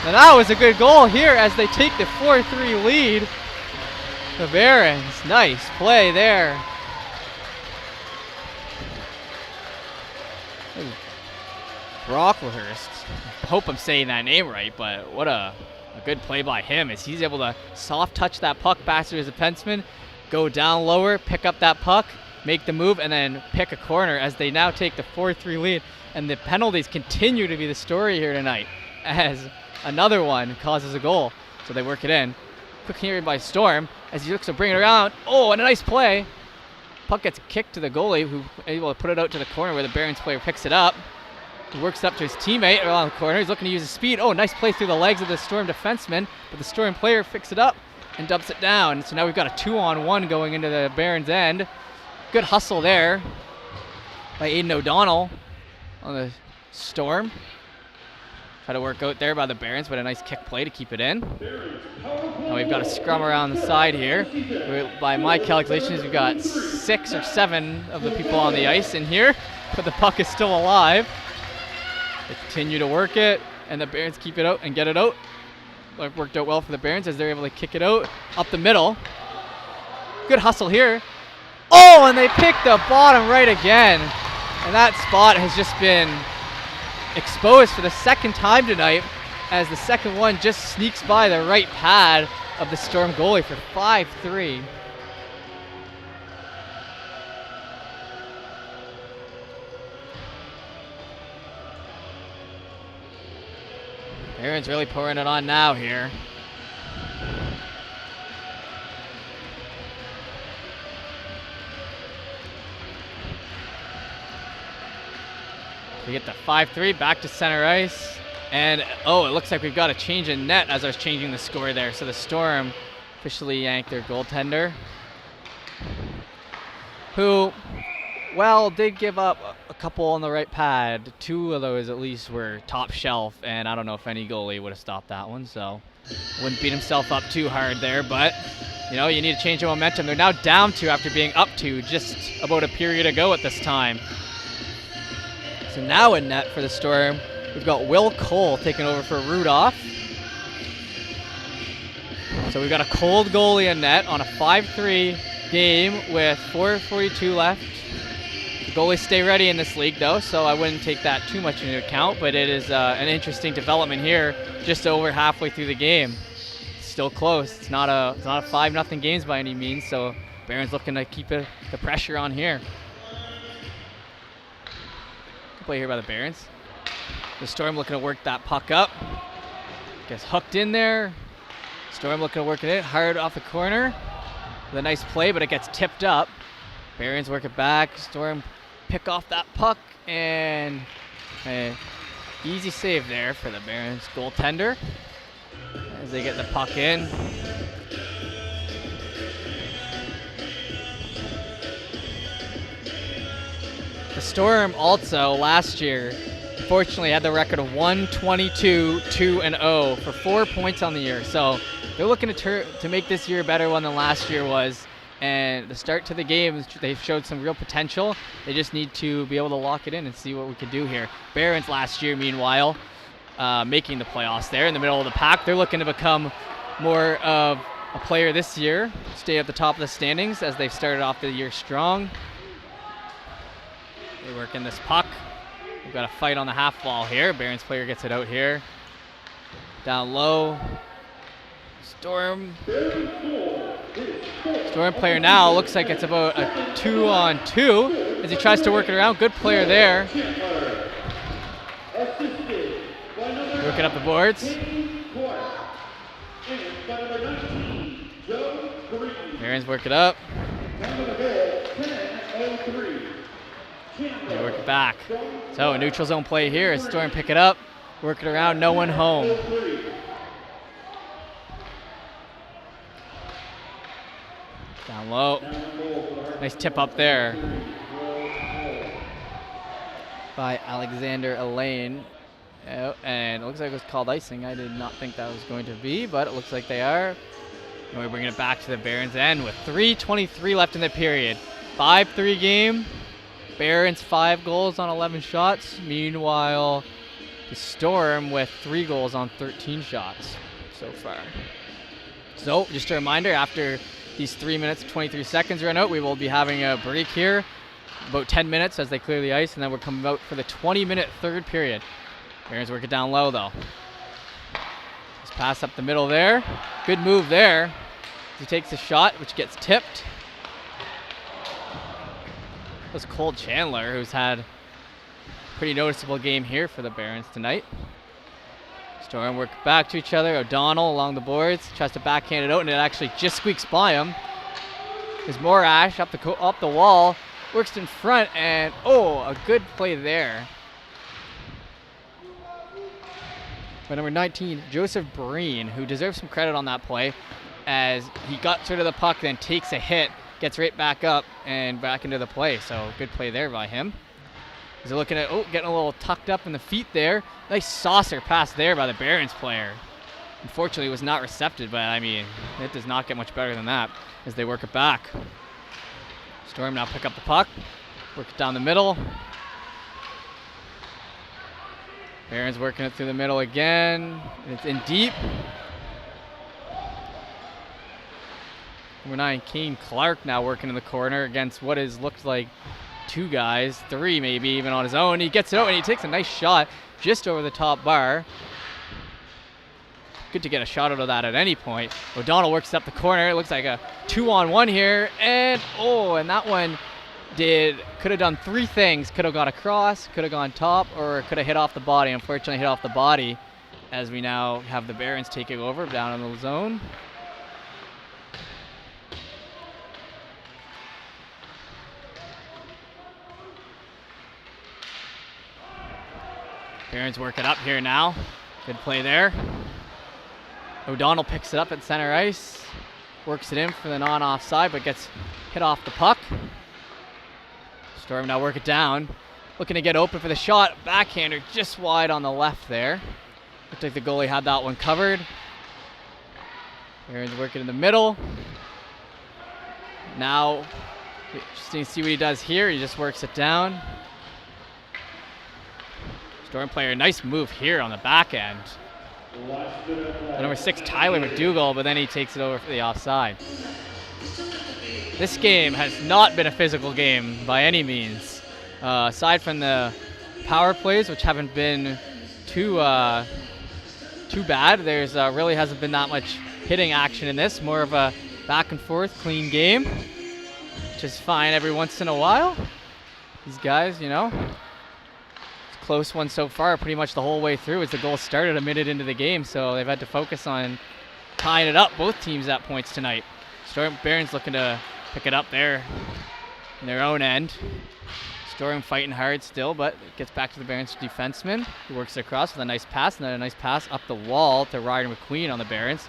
And that was a good goal here as they take the 4-3 lead. The Barons, nice play there. Brocklehurst. I hope I'm saying that name right, but what a good play by him as he's able to soft touch that puck back to his defenseman, go down lower, pick up that puck, make the move, and then pick a corner as they now take the 4-3 lead. And the penalties continue to be the story here tonight as another one causes a goal. So they work it in. Quick here by Storm as he looks to bring it around. Oh, and a nice play. Puck gets kicked to the goalie who able to put it out to the corner where the Barons player picks it up. He works up to his teammate around the corner. He's looking to use his speed. Oh, nice play through the legs of the Storm defenseman, but the Storm player picks it up and dumps it down. So now we've got a 2-on-1 going into the Barons' end. Good hustle there by Aiden O'Donnell on the Storm. Try to work out there by the Barons, but a nice kick play to keep it in. Now we've got a scrum around the side here. By my calculations, we've got 6 or 7 of the people on the ice in here, but the puck is still alive. They continue to work it, and the Barons keep it out and get it out. It worked out well for the Barons as they're able to kick it out up the middle. Good hustle here. Oh, and they pick the bottom right again. And that spot has just been exposed for the second time tonight as the second one just sneaks by the right pad of the Storm goalie for 5-3. Aaron's really pouring it on now here. We get the 5-3 back to center ice. And, oh, it looks like we've got a change in net as I was changing the score there. So the Storm officially yanked their goaltender, who, well, did give up a couple on the right pad. 2 of those at least were top shelf, and I don't know if any goalie would have stopped that one, so wouldn't beat himself up too hard there. But, you know, you need to change the momentum. They're now down 2 after being up 2 just about a period ago at this time. So now in net for the Storm, we've got Will Cole taking over for Rudolph. So we've got a cold goalie in net on a 5-3 game with 4:42 left. The goalies stay ready in this league though, so I wouldn't take that too much into account, but it is an interesting development here just over halfway through the game. It's still close. It's not a 5-0 games by any means, so Barons looking to keep the pressure on here. Play here by the Barons. The Storm looking to work that puck up. Gets hooked in there. Storm looking to work it in hard off the corner. With a nice play, but it gets tipped up. Barons work it back. Storm pick off that puck, and an easy save there for the Barons goaltender as they get the puck in. The Storm also last year, fortunately, had the record of 1-22-2-0 for 4 points on the year. So they're looking to make this year a better one than last year was. And the start to the game, they've showed some real potential. They just need to be able to lock it in and see what we can do here. Barons last year, meanwhile, making the playoffs there in the middle of the pack. They're looking to become more of a player this year, stay at the top of the standings as they've started off the year strong. They work in this puck. We've got a fight on the half wall here. Barons player gets it out here. Down low. Storm player now looks like it's about a 2-on-2 as he tries to work it around. Good player there. Working up the boards. Barons work it up. They work it back. So a neutral zone play here as Storm pick it up. Work it around, no one home. Down low. Nice tip up there by Alexander Elaine. Oh, and it looks like it was called icing. I did not think that was going to be, but it looks like they are. And we're bringing it back to the Barons end with 3:23 left in the period. 5-3 game. Barons 5 goals on 11 shots. Meanwhile, the Storm with 3 goals on 13 shots so far. So just a reminder, after these 3 minutes and 23 seconds run out, we will be having a break here, about 10 minutes as they clear the ice, and then we're coming out for the 20-minute third period. Barons work it down low though. Just pass up the middle there. Good move there. He takes a shot, which gets tipped. That was Cole Chandler, who's had a pretty noticeable game here for the Barons tonight. Storm work back to each other. O'Donnell along the boards, tries to backhand it out, and it actually just squeaks by him. There's Morash up the wall, works in front, and a good play there. By number 19, Joseph Breen, who deserves some credit on that play, as he got sort of the puck, then takes a hit, gets right back up and back into the play. So good play there by him. He's looking at, getting a little tucked up in the feet there. Nice saucer pass there by the Barons player. Unfortunately, it was not recepted, but I mean, it does not get much better than that as they work it back. Storm now pick up the puck, work it down the middle. Barons working it through the middle again. It's in deep. Number 9, Kane Clark now working in the corner against what has looked like 2 guys, 3 maybe even on his own. He gets it out and he takes a nice shot just over the top bar. Good to get a shot out of that at any point. O'Donnell works up the corner. It looks like a 2-on-1 here. And that one could have done 3 things. Could have got across, could have gone top, or could have hit off the body. Unfortunately, hit off the body as we now have the Barons taking over down in the zone. Barons work it up here now. Good play there. O'Donnell picks it up at center ice. Works it in for the non-offside, but gets hit off the puck. Storm now work it down. Looking to get open for the shot. Backhander just wide on the left there. Looked like the goalie had that one covered. Barons working in the middle. Now, just need to see what he does here. He just works it down. Storm player, nice move here on the back end. The number 6, Tyler McDougall, but then he takes it over for the offside. This game has not been a physical game by any means. Aside from the power plays, which haven't been too bad, there's really hasn't been that much hitting action in this. More of a back and forth, clean game, which is fine every once in a while. These guys, close one so far pretty much the whole way through as the goal started a minute into the game, so they've had to focus on tying it up, both teams at points tonight. Storm Barons looking to pick it up there in their own end. Storm fighting hard still, but it gets back to the Barons defenseman, who works it across with a nice pass, and then a nice pass up the wall to Ryder McQueen on the Barons.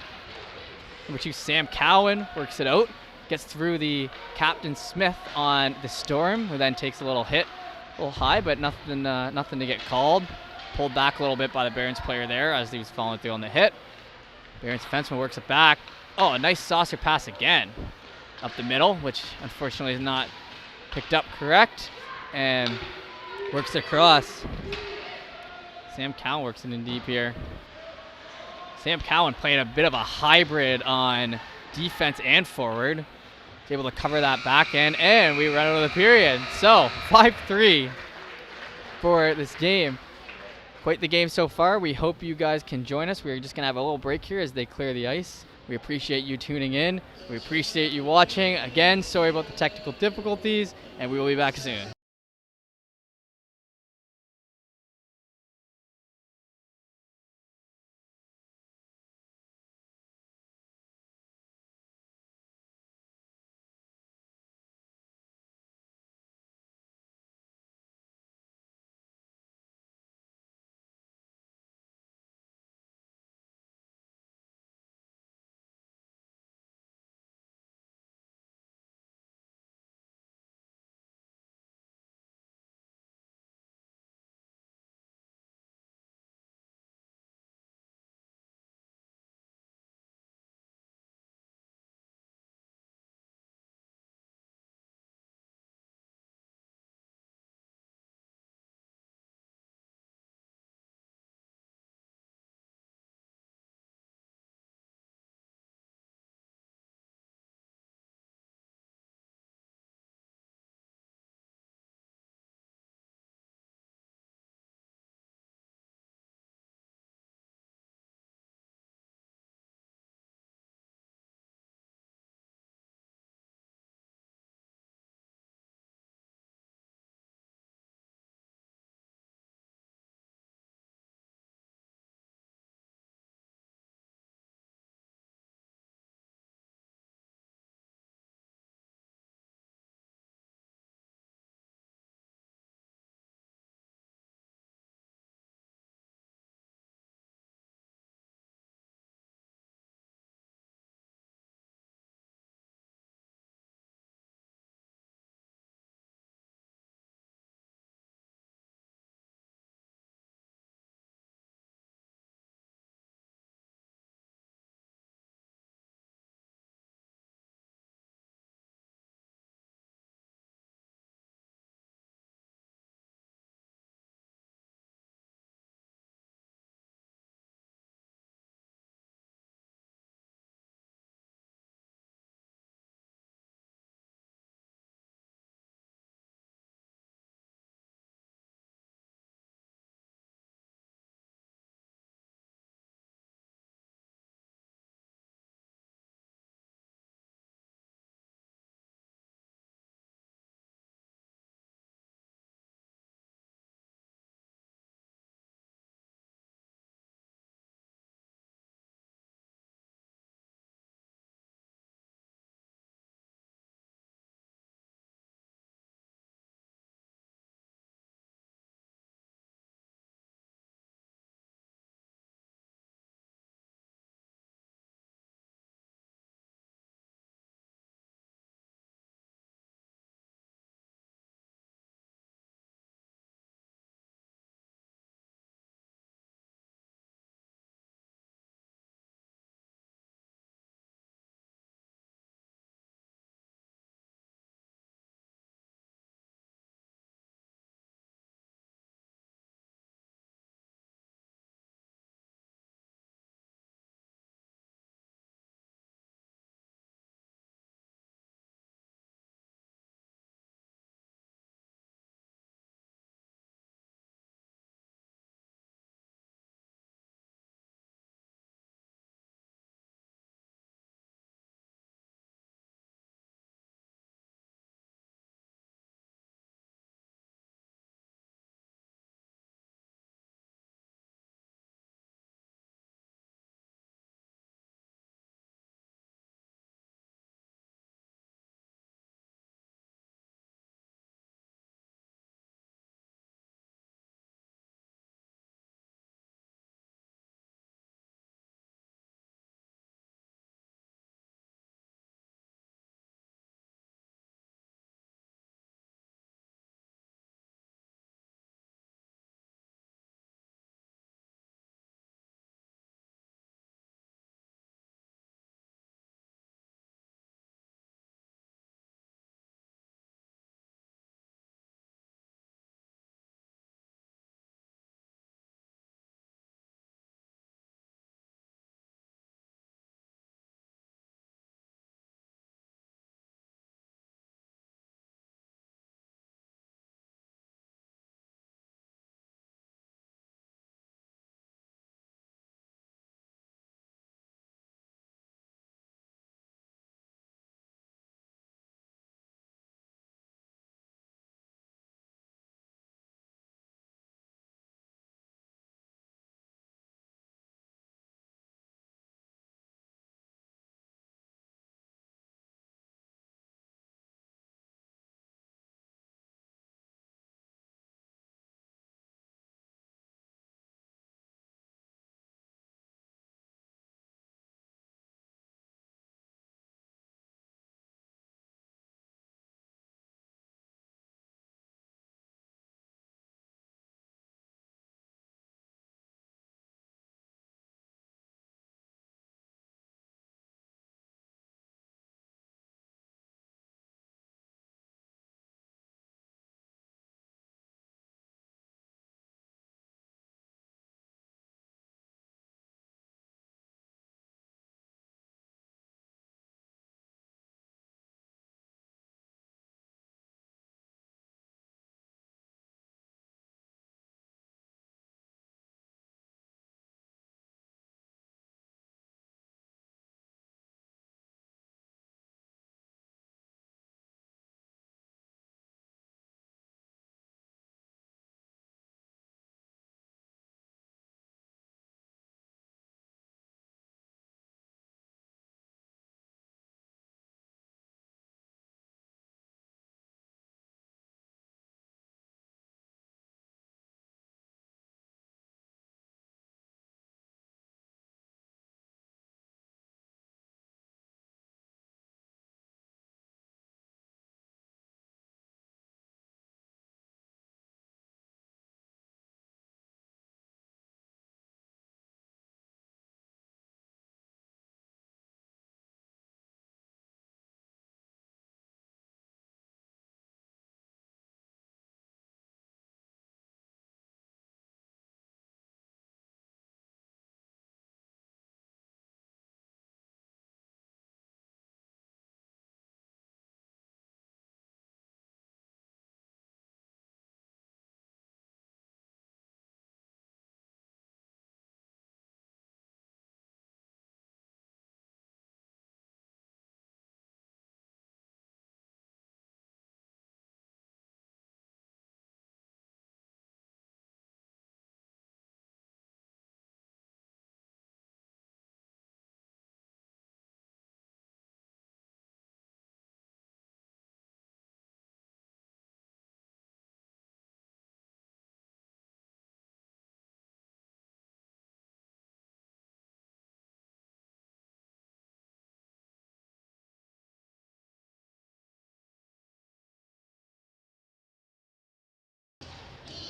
Number 2, Sam Cowan works it out, gets through the Captain Smith on the Storm, who then takes a little hit. A little high, but nothing to get called. Pulled back a little bit by the Barons player there as he was following through on the hit. Barons defenseman works it back. A nice saucer pass again. Up the middle, which unfortunately is not picked up correct. And works it across. Sam Cowan works it in deep here. Sam Cowan playing a bit of a hybrid on defense and forward. Was able to cover that back end, and we run out of the period. So 5-3 for this game. Quite the game so far. We hope you guys can join us. We're just going to have a little break here as they clear the ice. We appreciate you tuning in. We appreciate you watching. Again, sorry about the technical difficulties, and we will be back soon.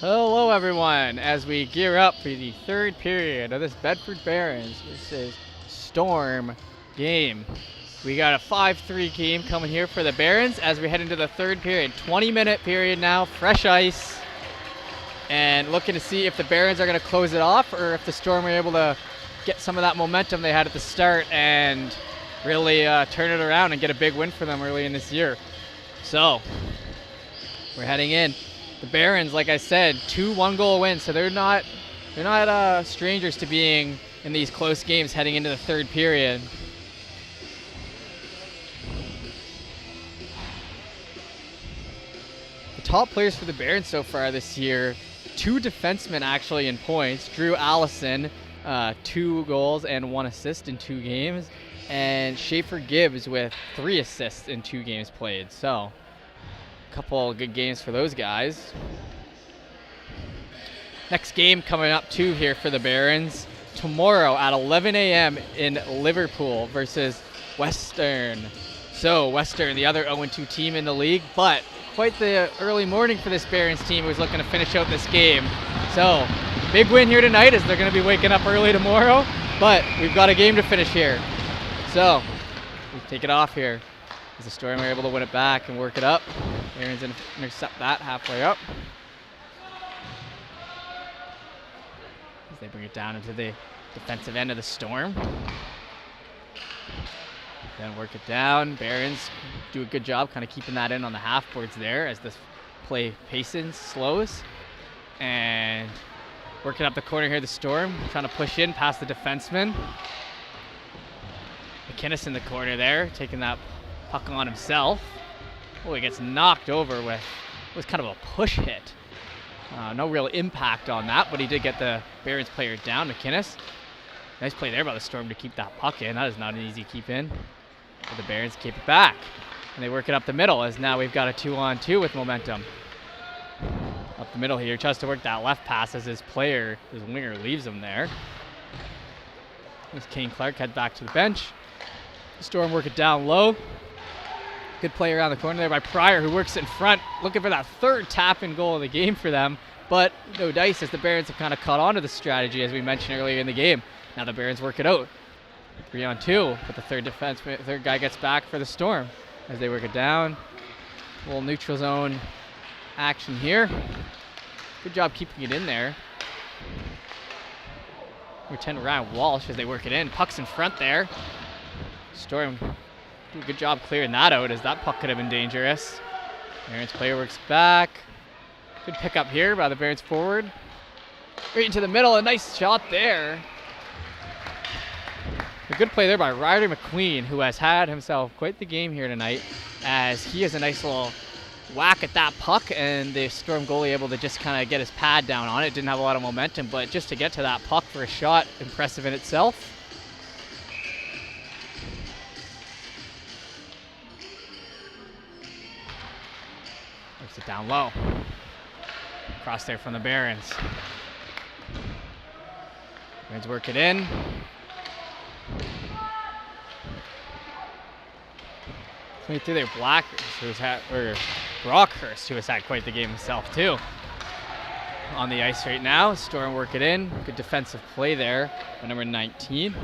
Hello everyone, as we gear up for the third period of this Bedford Barons versus Storm game. We got a 5-3 game coming here for the Barons as we head into the third period. 20-minute period now, fresh ice. And looking to see if the Barons are going to close it off or if the Storm are able to get some of that momentum they had at the start and really turn it around and get a big win for them early in this year. So, we're heading in. The Barons, like I said, 2 one-goal wins, so they're not strangers to being in these close games heading into the third period. The top players for the Barons so far this year, 2 defensemen actually in points. Drew Allison, 2 goals and 1 assist in 2 games, and Schaefer Gibbs with 3 assists in 2 games played. So, couple good games for those guys. Next game coming up too here for the Barons tomorrow at 11 a.m. in Liverpool versus Western. So Western, the other 0-2 team in the league, but quite the early morning for this Barons team who's looking to finish out this game. So big win here tonight as they're going to be waking up early tomorrow, but we've got a game to finish here. So we take it off here. As the Storm are able to win it back and work it up. Barons intercept that halfway up. As they bring it down into the defensive end of the Storm. Then work it down. Barons do a good job kind of keeping that in on the half boards there as this play paces, slows. And working up the corner here, the Storm trying to push in past the defenseman. McInnes in the corner there, taking that puck on himself. Oh, he gets knocked over with, it was kind of a push hit. No real impact on that, but he did get the Barons player down, McInnes. Nice play there by the Storm to keep that puck in. That is not an easy keep in. But the Barons keep it back. And they work it up the middle as now we've got a 2-on-2 with momentum. Up the middle here, tries to work that left pass as his winger leaves him there. As Kane Clark head back to the bench. The Storm work it down low. Good play around the corner there by Pryor, who works in front, looking for that third tap-in goal of the game for them. But no dice as the Barons have kind of caught on to the strategy as we mentioned earlier in the game. Now the Barons work it out. 3-on-2, but the third guy gets back for the Storm as they work it down. A little neutral zone action here. Good job keeping it in there. Lieutenant Ryan Walsh as they work it in. Puck's in front there. Storm do a good job clearing that out as that puck could have been dangerous. Barons player works back. Good pickup here by the Barons forward. Right into the middle, a nice shot there. A good play there by Ryder McQueen, who has had himself quite the game here tonight as he has a nice little whack at that puck and the Storm goalie able to just kind of get his pad down on it. Didn't have a lot of momentum, but just to get to that puck for a shot, impressive in itself. Works it down low. Cross there from the Barons. Barons work it in. Coming through there, Brockhurst, who has had quite the game himself too. On the ice right now, Storm work it in. Good defensive play there by number 19,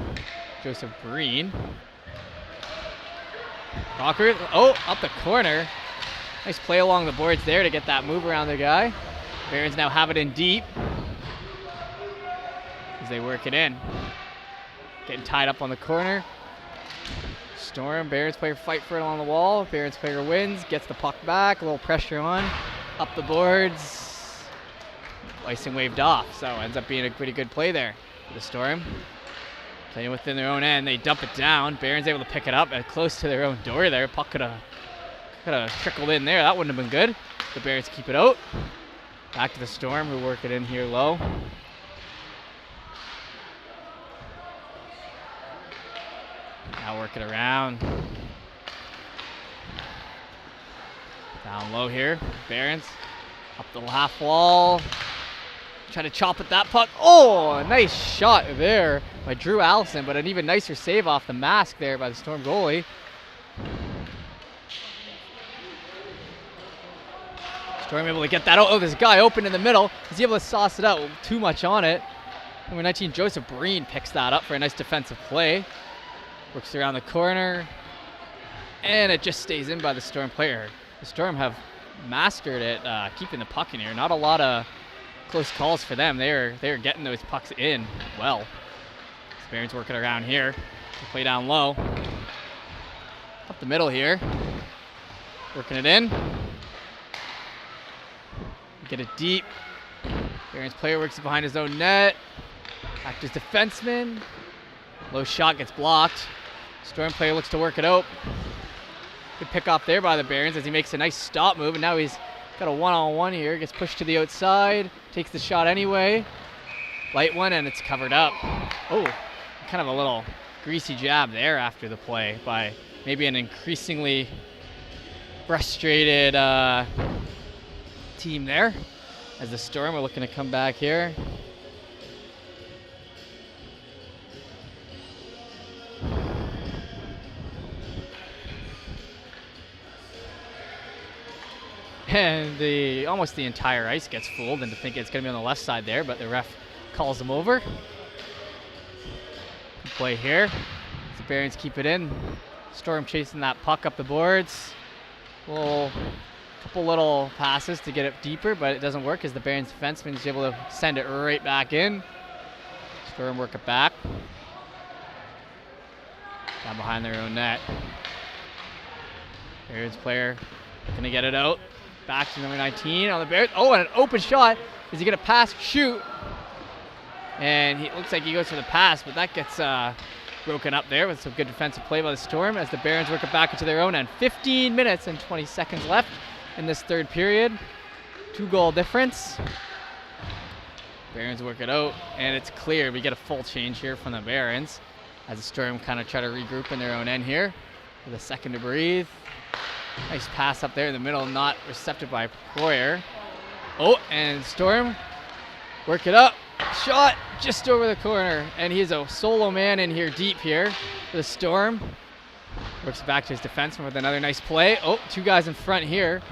Joseph Breen. Brockhurst, up the corner. Nice play along the boards there to get that move around the guy. Barons now have it in deep as they work it in. Getting tied up on the corner. Storm, Barons player fight for it on the wall. Barons player wins, gets the puck back, a little pressure on, up the boards. Icing waved off, so ends up being a pretty good play there for the Storm. Playing within their own end, they dump it down. Barons able to pick it up and close to their own door there. Puck could have trickled in there. That wouldn't have been good. The Barons keep it out. Back to the Storm, who work it in here low. Now work it around. Down low here. Barons up the half wall. Try to chop at that puck. Oh, a nice shot there by Drew Allison, but an even nicer save off the mask there by the Storm goalie. Storm able to get that out. Oh, there's a guy open in the middle. He's able to sauce it out. Too much on it. Number 19, Joseph Breen picks that up for a nice defensive play. Works around the corner. And it just stays in by the Storm player. The Storm have mastered it, keeping the puck in here. Not a lot of close calls for them. They're getting those pucks in well. Barons working around here. They play down low. Up the middle here. Working it in. Get it deep. Barons player works it behind his own net. Back to his defenseman. Low shot gets blocked. Storm player looks to work it out. Good pick off there by the Barons as he makes a nice stop move, and now he's got a one-on-one here. Gets pushed to the outside. Takes the shot anyway. Light one, and it's covered up. Oh, kind of a little greasy jab there after the play by maybe an increasingly frustrated team there. As the Storm are looking to come back here. And almost the entire ice gets fooled into thinking it's going to be on the left side there, but the ref calls them over. Good play here. The Barons keep it in. Storm chasing that puck up the boards. Couple little passes to get it deeper, but it doesn't work as the Barons defenseman is able to send it right back in. Storm work it back. Down behind their own net. Barons player looking to get it out. Back to number 19 on the Barons. Oh, and an open shot. Is he going to pass? Shoot. And he looks like he goes for the pass, but that gets broken up there with some good defensive play by the Storm as the Barons work it back into their own end. 15 minutes and 20 seconds left in this third period. 2-goal difference. Barons work it out, and it's clear. We get a full change here from the Barons as the Storm kind of try to regroup in their own end here with a second to breathe. Nice pass up there in the middle, not receptive by Poirier. Oh, and Storm work it up. Shot just over the corner, and he's a solo man in here deep here for the Storm. Works it back to his defenseman with another nice play. Oh, 2 guys in front here.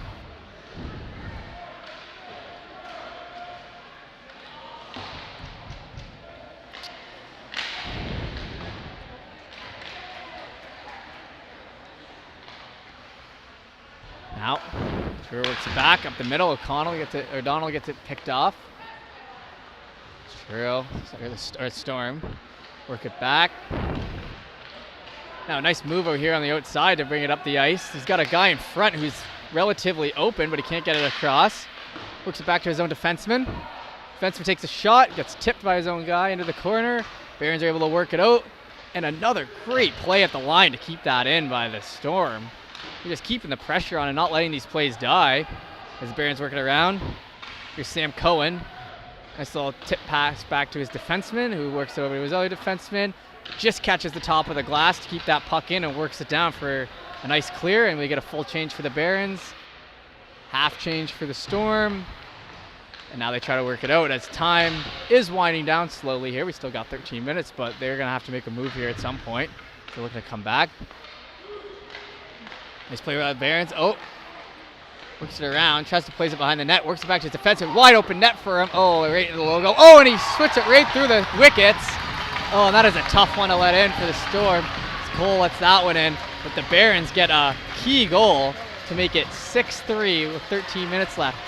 Now, Truro works it back up the middle. O'Donnell gets it picked off. Truro, or Storm, work it back. Now, a nice move over here on the outside to bring it up the ice. He's got a guy in front who's relatively open, but he can't get it across. Works it back to his own defenseman. Defenseman takes a shot, gets tipped by his own guy into the corner. Barons are able to work it out. And another great play at the line to keep that in by the Storm. They're just keeping the pressure on and not letting these plays die as the Barons work it around. Here's Sam Cohen. Nice little tip pass back to his defenseman who works over to his other defenseman. Just catches the top of the glass to keep that puck in and works it down for a nice clear, and we get a full change for the Barons. Half change for the Storm. And now they try to work it out as time is winding down slowly here. We still got 13 minutes, but they're going to have to make a move here at some point. They're looking to come back. Nice play by the Barons. Oh, works it around, tries to place it behind the net, works it back to his defensive. Wide open net for him. Oh, right in the logo. Oh, and he switched it right through the wickets. Oh, and that is a tough one to let in for the Storm. Cole lets that one in, but the Barons get a key goal to make it 6-3 with 13 minutes left.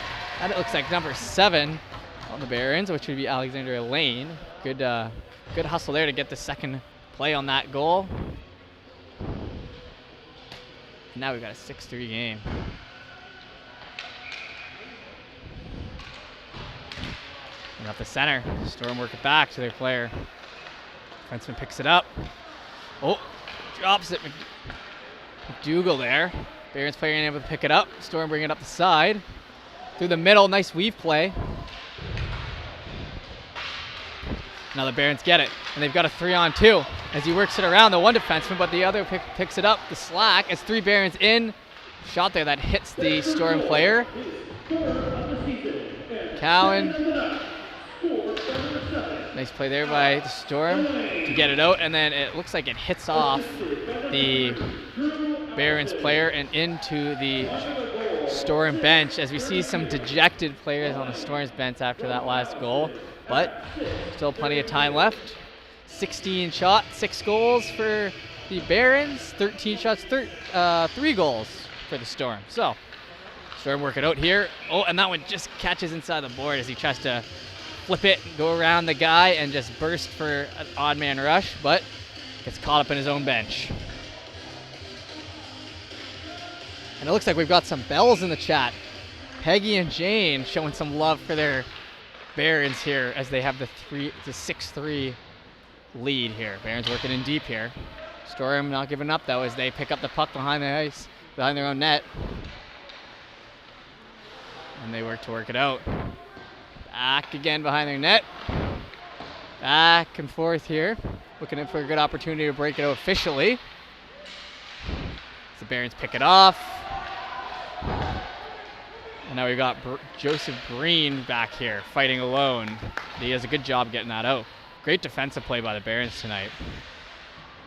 And it looks like number 7 on the Barons, which would be Alexander Lane. Good hustle there to get the second play on that goal. And now we've got a 6-3 game. And up the center, Storm work it back to their player. Defenseman picks it up. Oh, drops it. McDougall there. Barons player ain't able to pick it up. Storm bring it up the side. Through the middle, nice weave play. Now the Barons get it, and they've got a 3-on-2 as he works it around the one defenseman, but the other picks it up, the slack, as 3 Barons in. Shot there that hits the Storm player. Cowan. Nice play there by the Storm to get it out, and then it looks like it hits off the Barons player and into the Storm bench, as we see some dejected players on the Storm's bench after that last goal, but still plenty of time left. 16 shots, 6 goals for the Barons, 13 shots, 3 goals for the Storm. So Storm work it out here. Oh, and that one just catches inside the board as he tries to flip it, go around the guy, and just burst for an odd man rush, but gets caught up in his own bench. And it looks like we've got some bells in the chat. Peggy and Jane showing some love for their Barons here as they have the 6-3 lead here. Barons working in deep here. Storm not giving up though as they pick up the puck behind the ice, behind their own net. And they work it out. Back again behind their net. Back and forth here. Looking in for a good opportunity to break it out officially. The Barons pick it off. And now we've got Joseph Breen back here fighting alone. He does a good job getting that out. Great defensive play by the Barons tonight.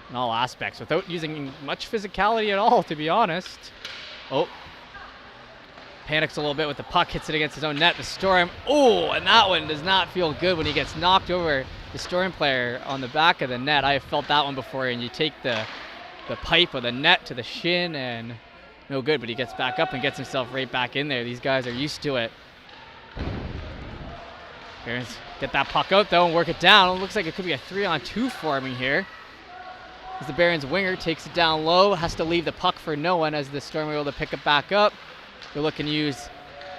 In all aspects, without using much physicality at all, to be honest. Oh. Panics a little bit with the puck, hits it against his own net. The Storm, oh, and that one does not feel good when he gets knocked over the Storm player on the back of the net. I have felt that one before, and you take the pipe of the net to the shin, and no good, but he gets back up and gets himself right back in there. These guys are used to it. Barons get that puck out, though, and work it down. It looks like it could be a 3-on-2 forming here. As the Barons winger takes it down low, has to leave the puck for no one as the Storm are able to pick it back up. They're looking to use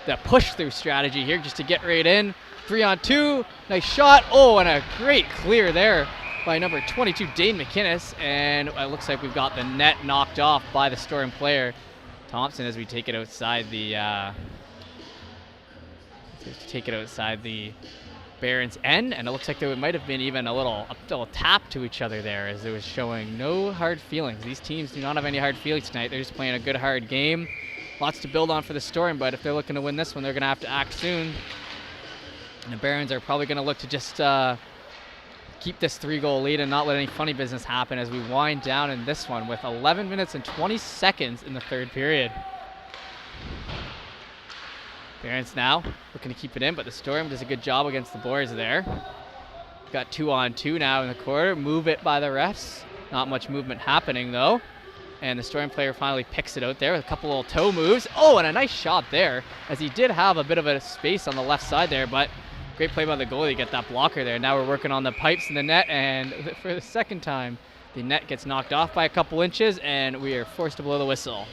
the push-through strategy here just to get right in. 3-on-2, nice shot. Oh, and a great clear there by number 22, Dane McInnes. And it looks like we've got the net knocked off by the Storm player, Thompson, as we take it outside the Barons end. And it looks like there might have been even a little tap to each other there, as it was showing no hard feelings. These teams do not have any hard feelings tonight. They're just playing a good, hard game. Lots to build on for the Storm, but if they're looking to win this one, they're going to have to act soon. And the Barons are probably going to look to just keep this 3-goal lead and not let any funny business happen as we wind down in this one with 11 minutes and 20 seconds in the third period. Barons now looking to keep it in, but the Storm does a good job against the boards there. Got 2-on-2 now in the quarter. Move it by the refs. Not much movement happening, though. And the Storm player finally picks it out there with a couple little toe moves. Oh, and a nice shot there, as he did have a bit of a space on the left side there, but great play by the goalie to get that blocker there. Now we're working on the pipes in the net, and for the second time, the net gets knocked off by a couple inches, and we are forced to blow the whistle.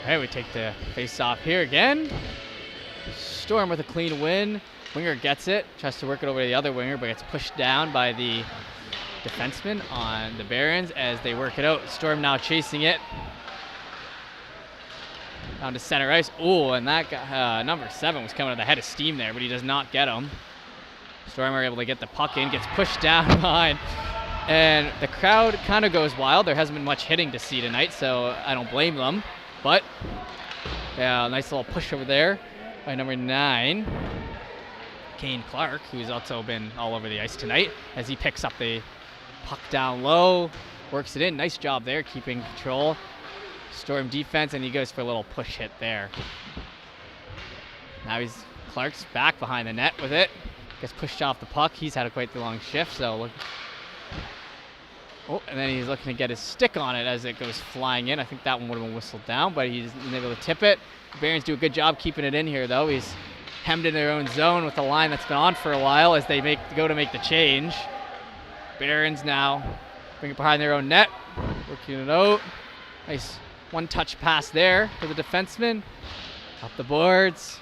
All right, we take the face off here again. Storm with a clean win. Winger gets it, tries to work it over to the other winger, but gets pushed down by the defenseman on the Barons as they work it out. Storm now chasing it. Down to center ice. Oh, and that guy, number 7 was coming to the head of steam there, but he does not get him. Storm are able to get the puck in, gets pushed down behind. And the crowd kind of goes wild. There hasn't been much hitting to see tonight, so I don't blame them. But, yeah, nice little push over there by number 9, Kane Clark, who's also been all over the ice tonight, as he picks up the puck down low, works it in. Nice job there, keeping control. Storm defense, and he goes for a little push hit there. Now Clark's back behind the net with it. Gets pushed off the puck. He's had quite the long shift, so look. Oh, and then he's looking to get his stick on it as it goes flying in. I think that one would have been whistled down, but he's able to tip it. The Barons do a good job keeping it in here, though. He's hemmed in their own zone with the line that's been on for a while as they go to make the change. Barons now bring it behind their own net, working it out. Nice one-touch pass there for the defenseman. Up the boards.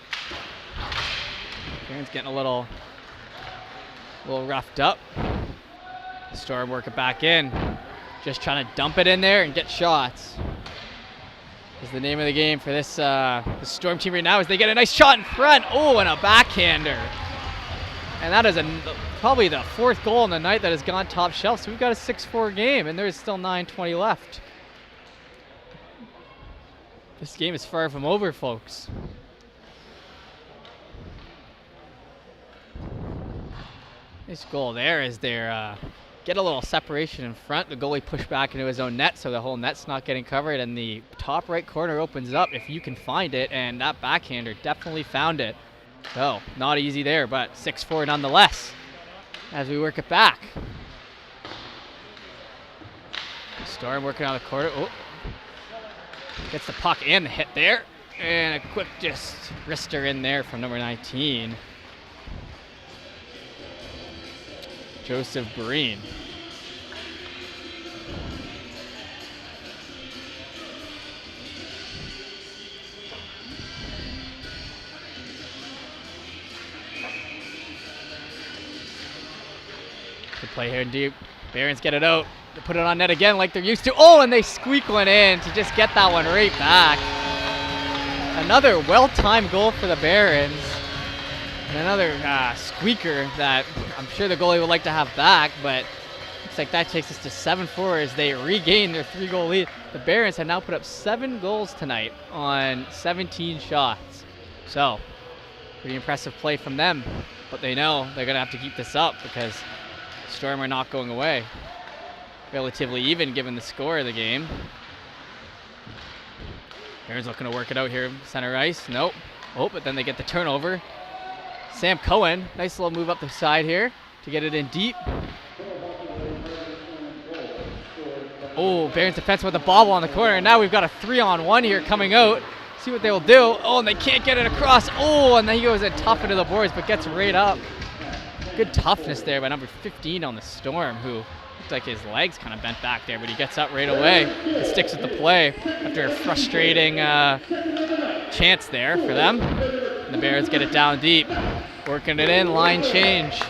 Barons getting a little roughed up. Storm work it back in. Just trying to dump it in there and get shots. Is the name of the game for this the Storm team right now, as they get a nice shot in front. Oh, and a backhander. And that is probably the 4th goal in the night that has gone top shelf. So we've got a 6-4 game, and there's still 9:20 left. This game is far from over, folks. Nice goal there as they get a little separation in front. The goalie pushed back into his own net, so the whole net's not getting covered, and the top right corner opens up if you can find it, and that backhander definitely found it. So, not easy there, but 6-4 nonetheless as we work it back. Storm working on the corner. Oh. Gets the puck and the hit there. And a quick just wrister in there from number 19. Joseph Breen. Good play here deep. Barons get it out. They put it on net again like they're used to. Oh, and they squeak one in to just get that one right back. Another well-timed goal for the Barons. And another squeaker that I'm sure the goalie would like to have back, but looks like that takes us to 7-4 as they regain their 3-goal lead. The Barons have now put up 7 goals tonight on 17 shots. So, pretty impressive play from them. But they know they're going to have to keep this up because Storm are not going away. Relatively even given the score of the game. Barons looking to work it out here, center ice. Nope. Oh, but then they get the turnover. Sam Cohen, nice little move up the side here to get it in deep. Oh, Barons defenseman with the bobble on the corner, and now we've got a 3-on-1 here coming out. See what they will do. Oh, and they can't get it across. Oh, and then he goes and tough into the boards, but gets right up. Good toughness there by number 15 on the Storm, who looked like his legs kind of bent back there, but he gets up right away and sticks with the play after a frustrating chance there for them. And the Barons get it down deep, working it in, line change.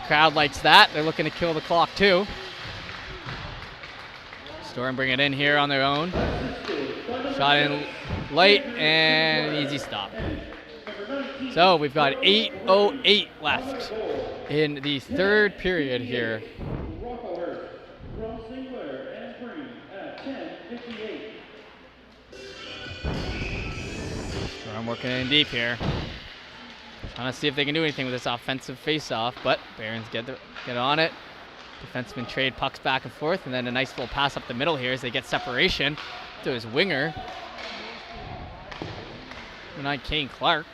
Crowd likes that. They're looking to kill the clock too. Storm bring it in here on their own. Shot in late and an easy stop. So we've got 8:08 left in the third period here. Storm working in deep here. Trying to see if they can do anything with this offensive face-off, but Barons get on it. Defenseman trade pucks back and forth, and then a nice little pass up the middle here as they get separation to his winger. Not Kane Clark.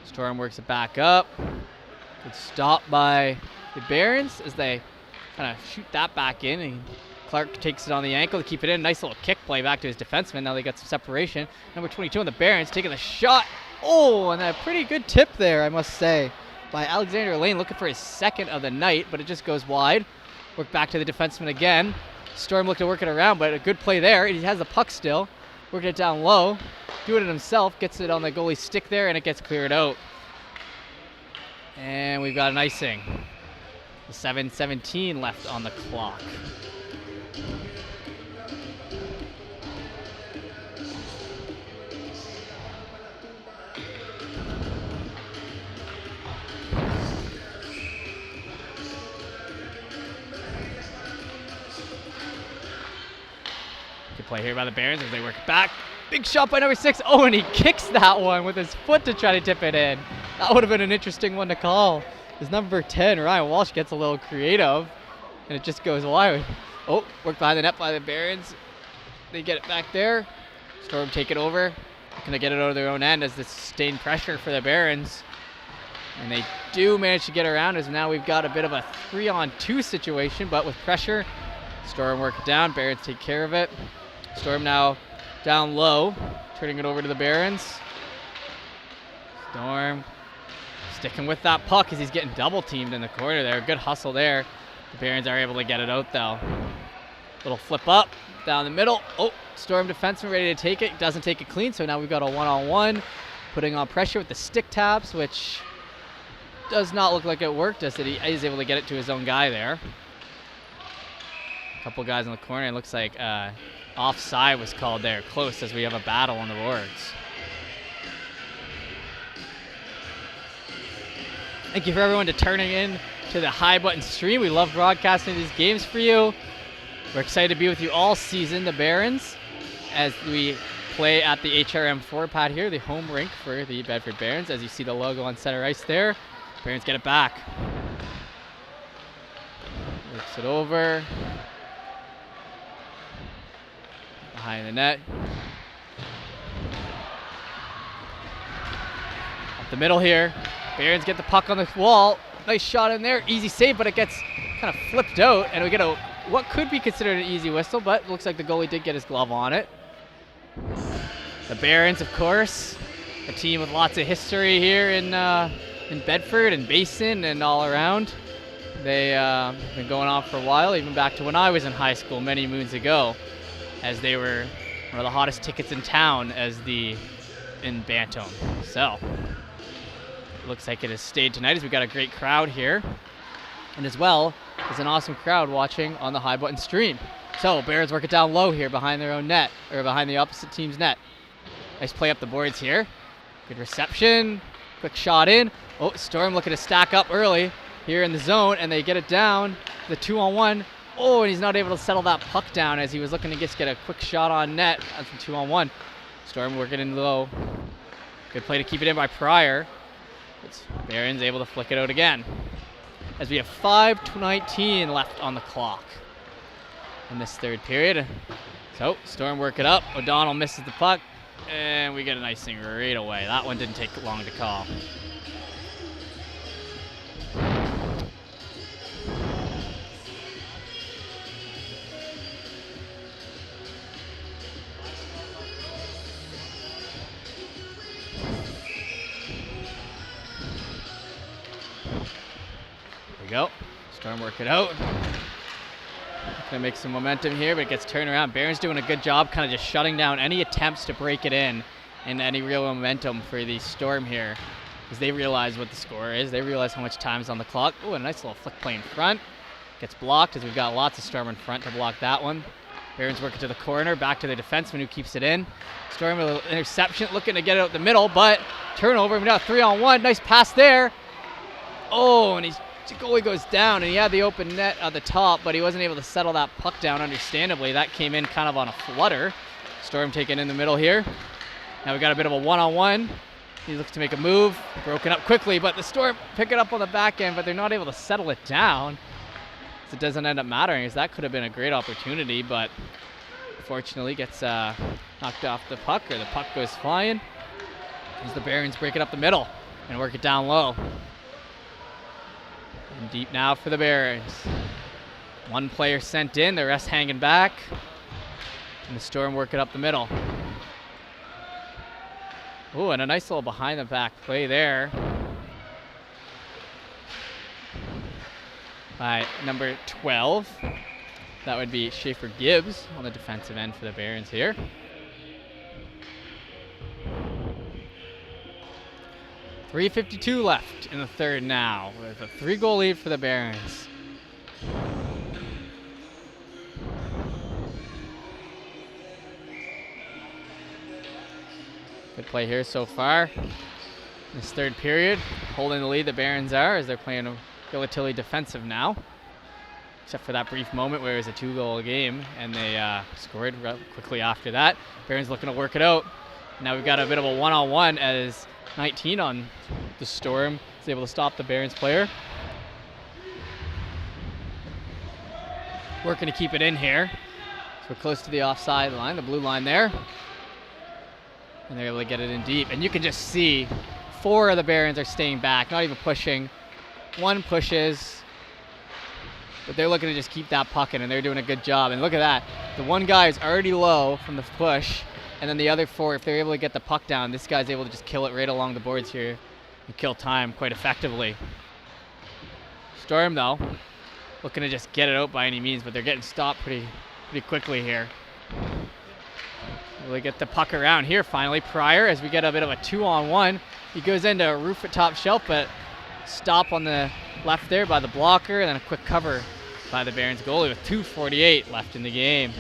Storm works it back up. Good stop by the Barons as they kind of shoot that back in, and Clark takes it on the ankle to keep it in. Nice little kick play back to his defenseman. Now they got some separation. Number 22 on the Barons taking the shot. Oh, and a pretty good tip there, I must say, by Alexander Lane, looking for his second of the night, but it just goes wide. Work back to the defenseman again. Storm looked to work it around, but a good play there. He has the puck still. Working it down low. Doing it himself. Gets it on the goalie's stick there, and it gets cleared out. And we've got an icing. 7:17 left on the clock. Good play here by the Barons as they work back. Big shot by number 6. Oh, and he kicks that one with his foot to try to tip it in. That would have been an interesting one to call. His number 10, Ryan Walsh, gets a little creative, and it just goes wide. Oh, worked behind the net by the Barons. They get it back there. Storm take it over. Going to get it out of their own end as this sustained pressure for the Barons. And they do manage to get around as now we've got a bit of a 3-on-2 situation, but with pressure, Storm work it down. Barons take care of it. Storm now down low, turning it over to the Barons. Storm sticking with that puck as he's getting double teamed in the corner there. Good hustle there. The Barons are able to get it out though. Little flip up down the middle. Oh, Storm defenseman ready to take it. Doesn't take it clean, so now we've got a 1-on-1. Putting on pressure with the stick taps, which does not look like it worked, as he is able to get it to his own guy there. A couple guys in the corner. It looks like offside was called there, close, as we have a battle on the boards. Thank you for everyone to turning in to the High Button stream. We love broadcasting these games for you. We're excited to be with you all season, the Barons, as we play at the HRM4 pad here, the home rink for the Bedford Barons. As you see the logo on center ice there, Barons get it back. Works it over. Behind the net. Up the middle here. Barons get the puck on the wall. Nice shot in there. Easy save, but it gets kind of flipped out, and we get a what could be considered an easy whistle, but looks like the goalie did get his glove on it. The Barons, of course, a team with lots of history here in Bedford and Basin and all around. They have been going on for a while, even back to when I was in high school many moons ago, as they were one of the hottest tickets in town in Bantam. So, looks like it has stayed tonight as we got a great crowd here. And as well, there's an awesome crowd watching on the High Button stream. So, Barons work it down low here behind their own net, or behind the opposite team's net. Nice play up the boards here. Good reception. Quick shot in. Oh, Storm looking to stack up early here in the zone, and they get it down. The 2-on-1. Oh, and he's not able to settle that puck down as he was looking to just get a quick shot on net. That's a 2-on-1. Storm working in low. Good play to keep it in by Pryor. It's Barons able to flick it out again, as we have 5:19 left on the clock in this third period. So, Storm work it up. O'Donnell misses the puck, and we get an icing right away. That one didn't take long to call. Go. Storm work it out. Gonna make some momentum here, but it gets turned around. Barons doing a good job kind of just shutting down any attempts to break it in and any real momentum for the Storm here, because they realize what the score is. They realize how much time is on the clock. Oh, a nice little flick play in front. Gets blocked as we've got lots of Storm in front to block that one. Barons work it to the corner, back to the defenseman who keeps it in. Storm with an interception, looking to get it out the middle, but turnover. We got 3-on-1. Nice pass there. Oh, and the goalie goes down, and he had the open net at the top, but he wasn't able to settle that puck down, understandably. That came in kind of on a flutter. Storm taken in the middle here. Now we got a bit of a one-on-one. He looks to make a move. Broken up quickly, but the Storm pick it up on the back end, but they're not able to settle it down. So it doesn't end up mattering, as that could have been a great opportunity, but unfortunately gets knocked off the puck, or the puck goes flying. As the Barons break it up the middle and work it down low. And deep now for the Barons. One player sent in, the rest hanging back. And the Storm work it up the middle. Oh, and a nice little behind the back play there by number 12. That would be Schaefer Gibbs on the defensive end for the Barons here. .352 left in the third now, with a 3-goal lead for the Barons. Good play here so far. This third period, holding the lead the Barons are, as they're playing relatively defensive now. Except for that brief moment where it was a 2-goal game, and they scored quickly after that. Barons looking to work it out. Now we've got a bit of a one-on-one as 19 on the Storm is able to stop the Barons player. Working to keep it in here. So we're close to the offside line, the blue line there. And they're able to get it in deep. And you can just see 4 of the Barons are staying back, not even pushing. 1 pushes, but they're looking to just keep that puck in, and they're doing a good job. And look at that. The one guy is already low from the push, and then the other 4, if they're able to get the puck down, this guy's able to just kill it right along the boards here and kill time quite effectively. Storm, though, looking to just get it out by any means, but they're getting stopped pretty quickly here. Really get the puck around here finally. Pryor, as we get a bit of a 2-on-1. He goes into a roof at top shelf, but stop on the left there by the blocker, and then a quick cover by the Barons goalie with 2:48 left in the game.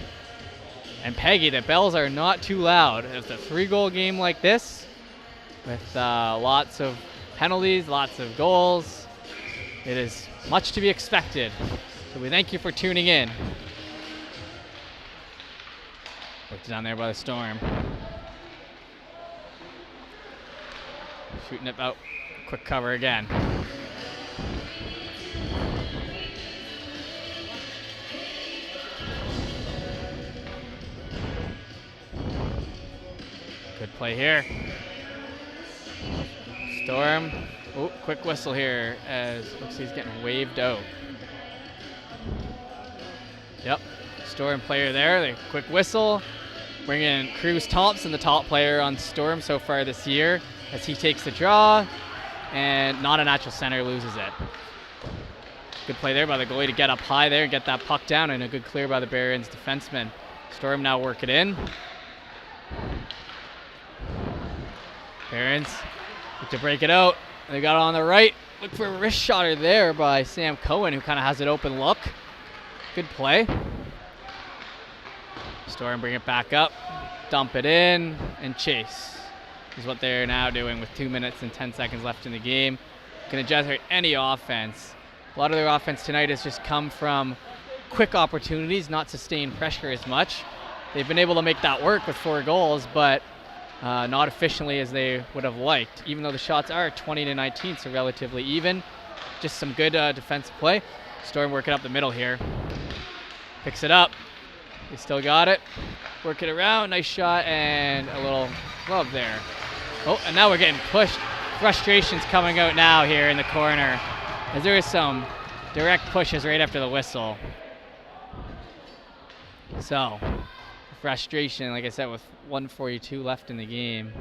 And Peggy, the bells are not too loud. It's a 3-goal game like this, with lots of penalties, lots of goals. It is much to be expected. So we thank you for tuning in. Worked down there by the Storm. Shooting it out. Quick cover again. Good play here. Storm. Oh, quick whistle here as looks like he's getting waved out. Yep. Storm player there. The quick whistle. Bringing in Cruz Thompson, the top player on Storm so far this year, as he takes the draw, and not a natural center loses it. Good play there by the goalie to get up high there and get that puck down, and a good clear by the Barons defenseman. Storm now work it in. Barons look to break it out. They got it on the right. Look for a wrist shotter there by Sam Cohen, who kind of has an open look. Good play. Storm bring it back up, dump it in, and chase is what they're now doing with 2 minutes and 10 seconds left in the game. Going to generate any offense. A lot of their offense tonight has just come from quick opportunities, not sustained pressure as much. They've been able to make that work with 4 goals, but not efficiently as they would have liked, even though the shots are 20-19, so relatively even. Just some good defensive play. Storm working up the middle here. Picks it up. They still got it. Work it around. Nice shot and a little glove there. Oh, and now we're getting pushed. Frustration's coming out now here in the corner, as there is some direct pushes right after the whistle. So, frustration, like I said, with 1:42 left in the game.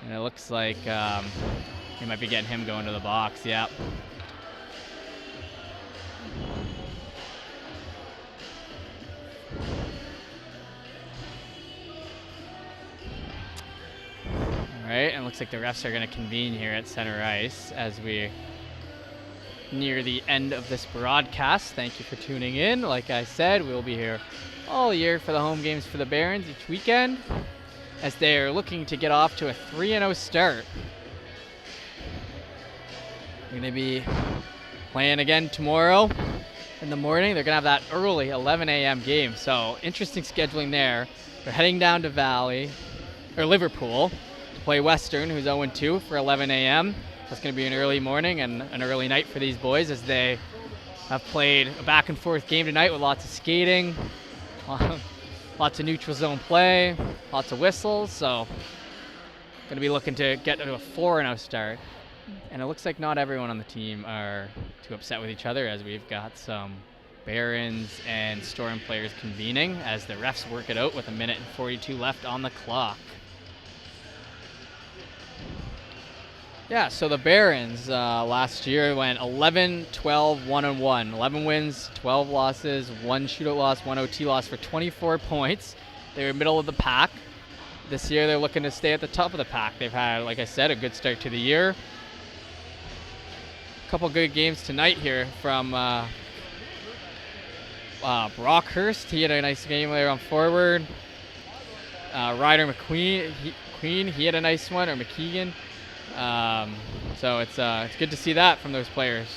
And it looks like he might be getting him going to the box. Yep. All right, and it looks like the refs are going to convene here at center ice as we near the end of this broadcast. Thank you for tuning in. Like I said, we'll be here all year for the home games for the Barons each weekend, as they are looking to get off to a 3-0 start. We're going to be playing again tomorrow in the morning. They're going to have that early 11 a.m. game, so interesting scheduling there. They're heading down to Liverpool to play Western, who's 0-2 for 11 a.m. So it's going to be an early morning and an early night for these boys, as they have played a back and forth game tonight with lots of skating, lots of neutral zone play, lots of whistles. So going to be looking to get to a 4-0 start. And it looks like not everyone on the team are too upset with each other, as we've got some Barons and Storm players convening as the refs work it out with 1 minute and 42 left on the clock. Yeah, so the Barons last year went 11-12, 1-1. 11 wins, 12 losses, 1 shootout loss, 1 OT loss for 24 points. They were middle of the pack. This year they're looking to stay at the top of the pack. They've had, like I said, a good start to the year. A couple good games tonight here from Brockhurst. He had a nice game there on forward. Ryder McQueen, he had a nice one, or McKeegan. So it's good to see that from those players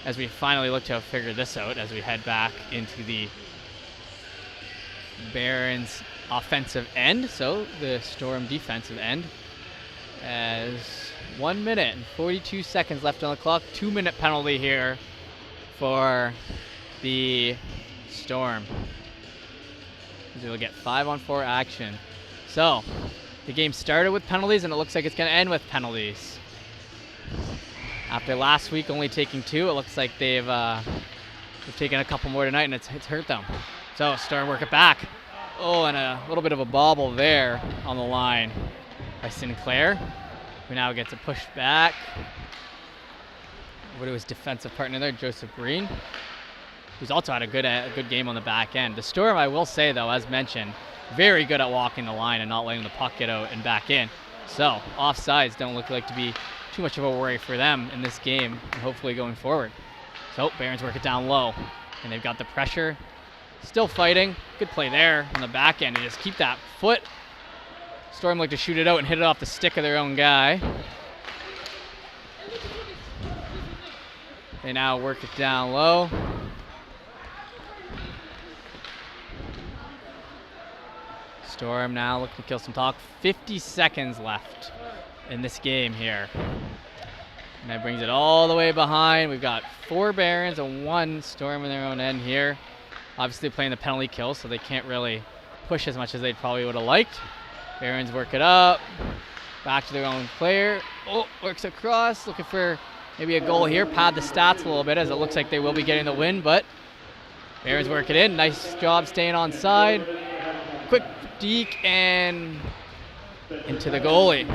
as we finally look to have figured this out as we head back into the Barons offensive end, so the Storm defensive end, as 1 minute and 42 seconds left on the clock. 2-minute penalty here for the Storm. We'll get 5-on-4 action. So the game started with penalties, and it looks like it's going to end with penalties. After last week only taking 2, it looks like they've taken a couple more tonight, and it's hurt them. So Storm work it back. Oh, and a little bit of a bobble there on the line by Sinclair, who now gets a push back over to his defensive partner there, Joseph Breen, who's also had a good game on the back end. The Storm, I will say, though, as mentioned, very good at walking the line and not letting the puck get out and back in. So offsides don't look like to be too much of a worry for them in this game, and hopefully going forward. So Barons work it down low, and they've got the pressure. Still fighting. Good play there on the back end to just keep that foot. Storm like to shoot it out and hit it off the stick of their own guy. They now work it down low. Storm now looking to kill some talk. 50 seconds left in this game here. And that brings it all the way behind. We've got 4 Barons and 1 Storm in their own end here. Obviously playing the penalty kill, so they can't really push as much as they probably would have liked. Barons work it up. Back to their own player. Oh, works across, looking for maybe a goal here. Pad the stats a little bit, as it looks like they will be getting the win, but Barons work it in. Nice job staying on side. Quick deke and into the goalie,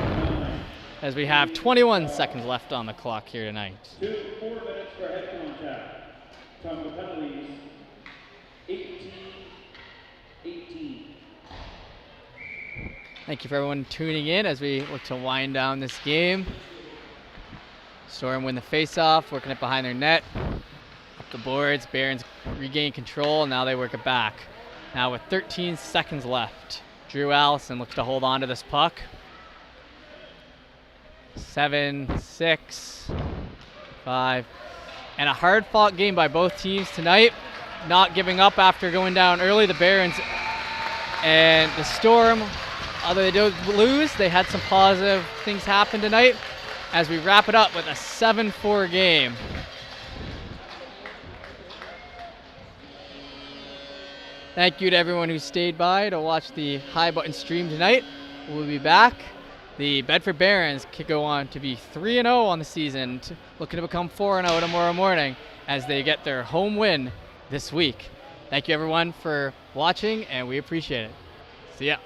as we have 21 seconds left on the clock here tonight. 4 minutes for head contact. Time for penalties, 18-18. Thank you for everyone tuning in as we look to wind down this game. Storm win the face-off, working it behind their net. Up the boards, Barons regain control, and now they work it back. Now with 13 seconds left, Drew Allison looks to hold on to this puck. 7, 6, 5, and a hard-fought game by both teams tonight. Not giving up after going down early. The Barons and the Storm, although they don't lose, they had some positive things happen tonight as we wrap it up with a 7-4 game. Thank you to everyone who stayed by to watch the High Button stream tonight. We'll be back. The Bedford Barons could go on to be 3-0 on the season, looking to become 4-0 tomorrow morning as they get their home win this week. Thank you everyone for watching, and we appreciate it. See ya.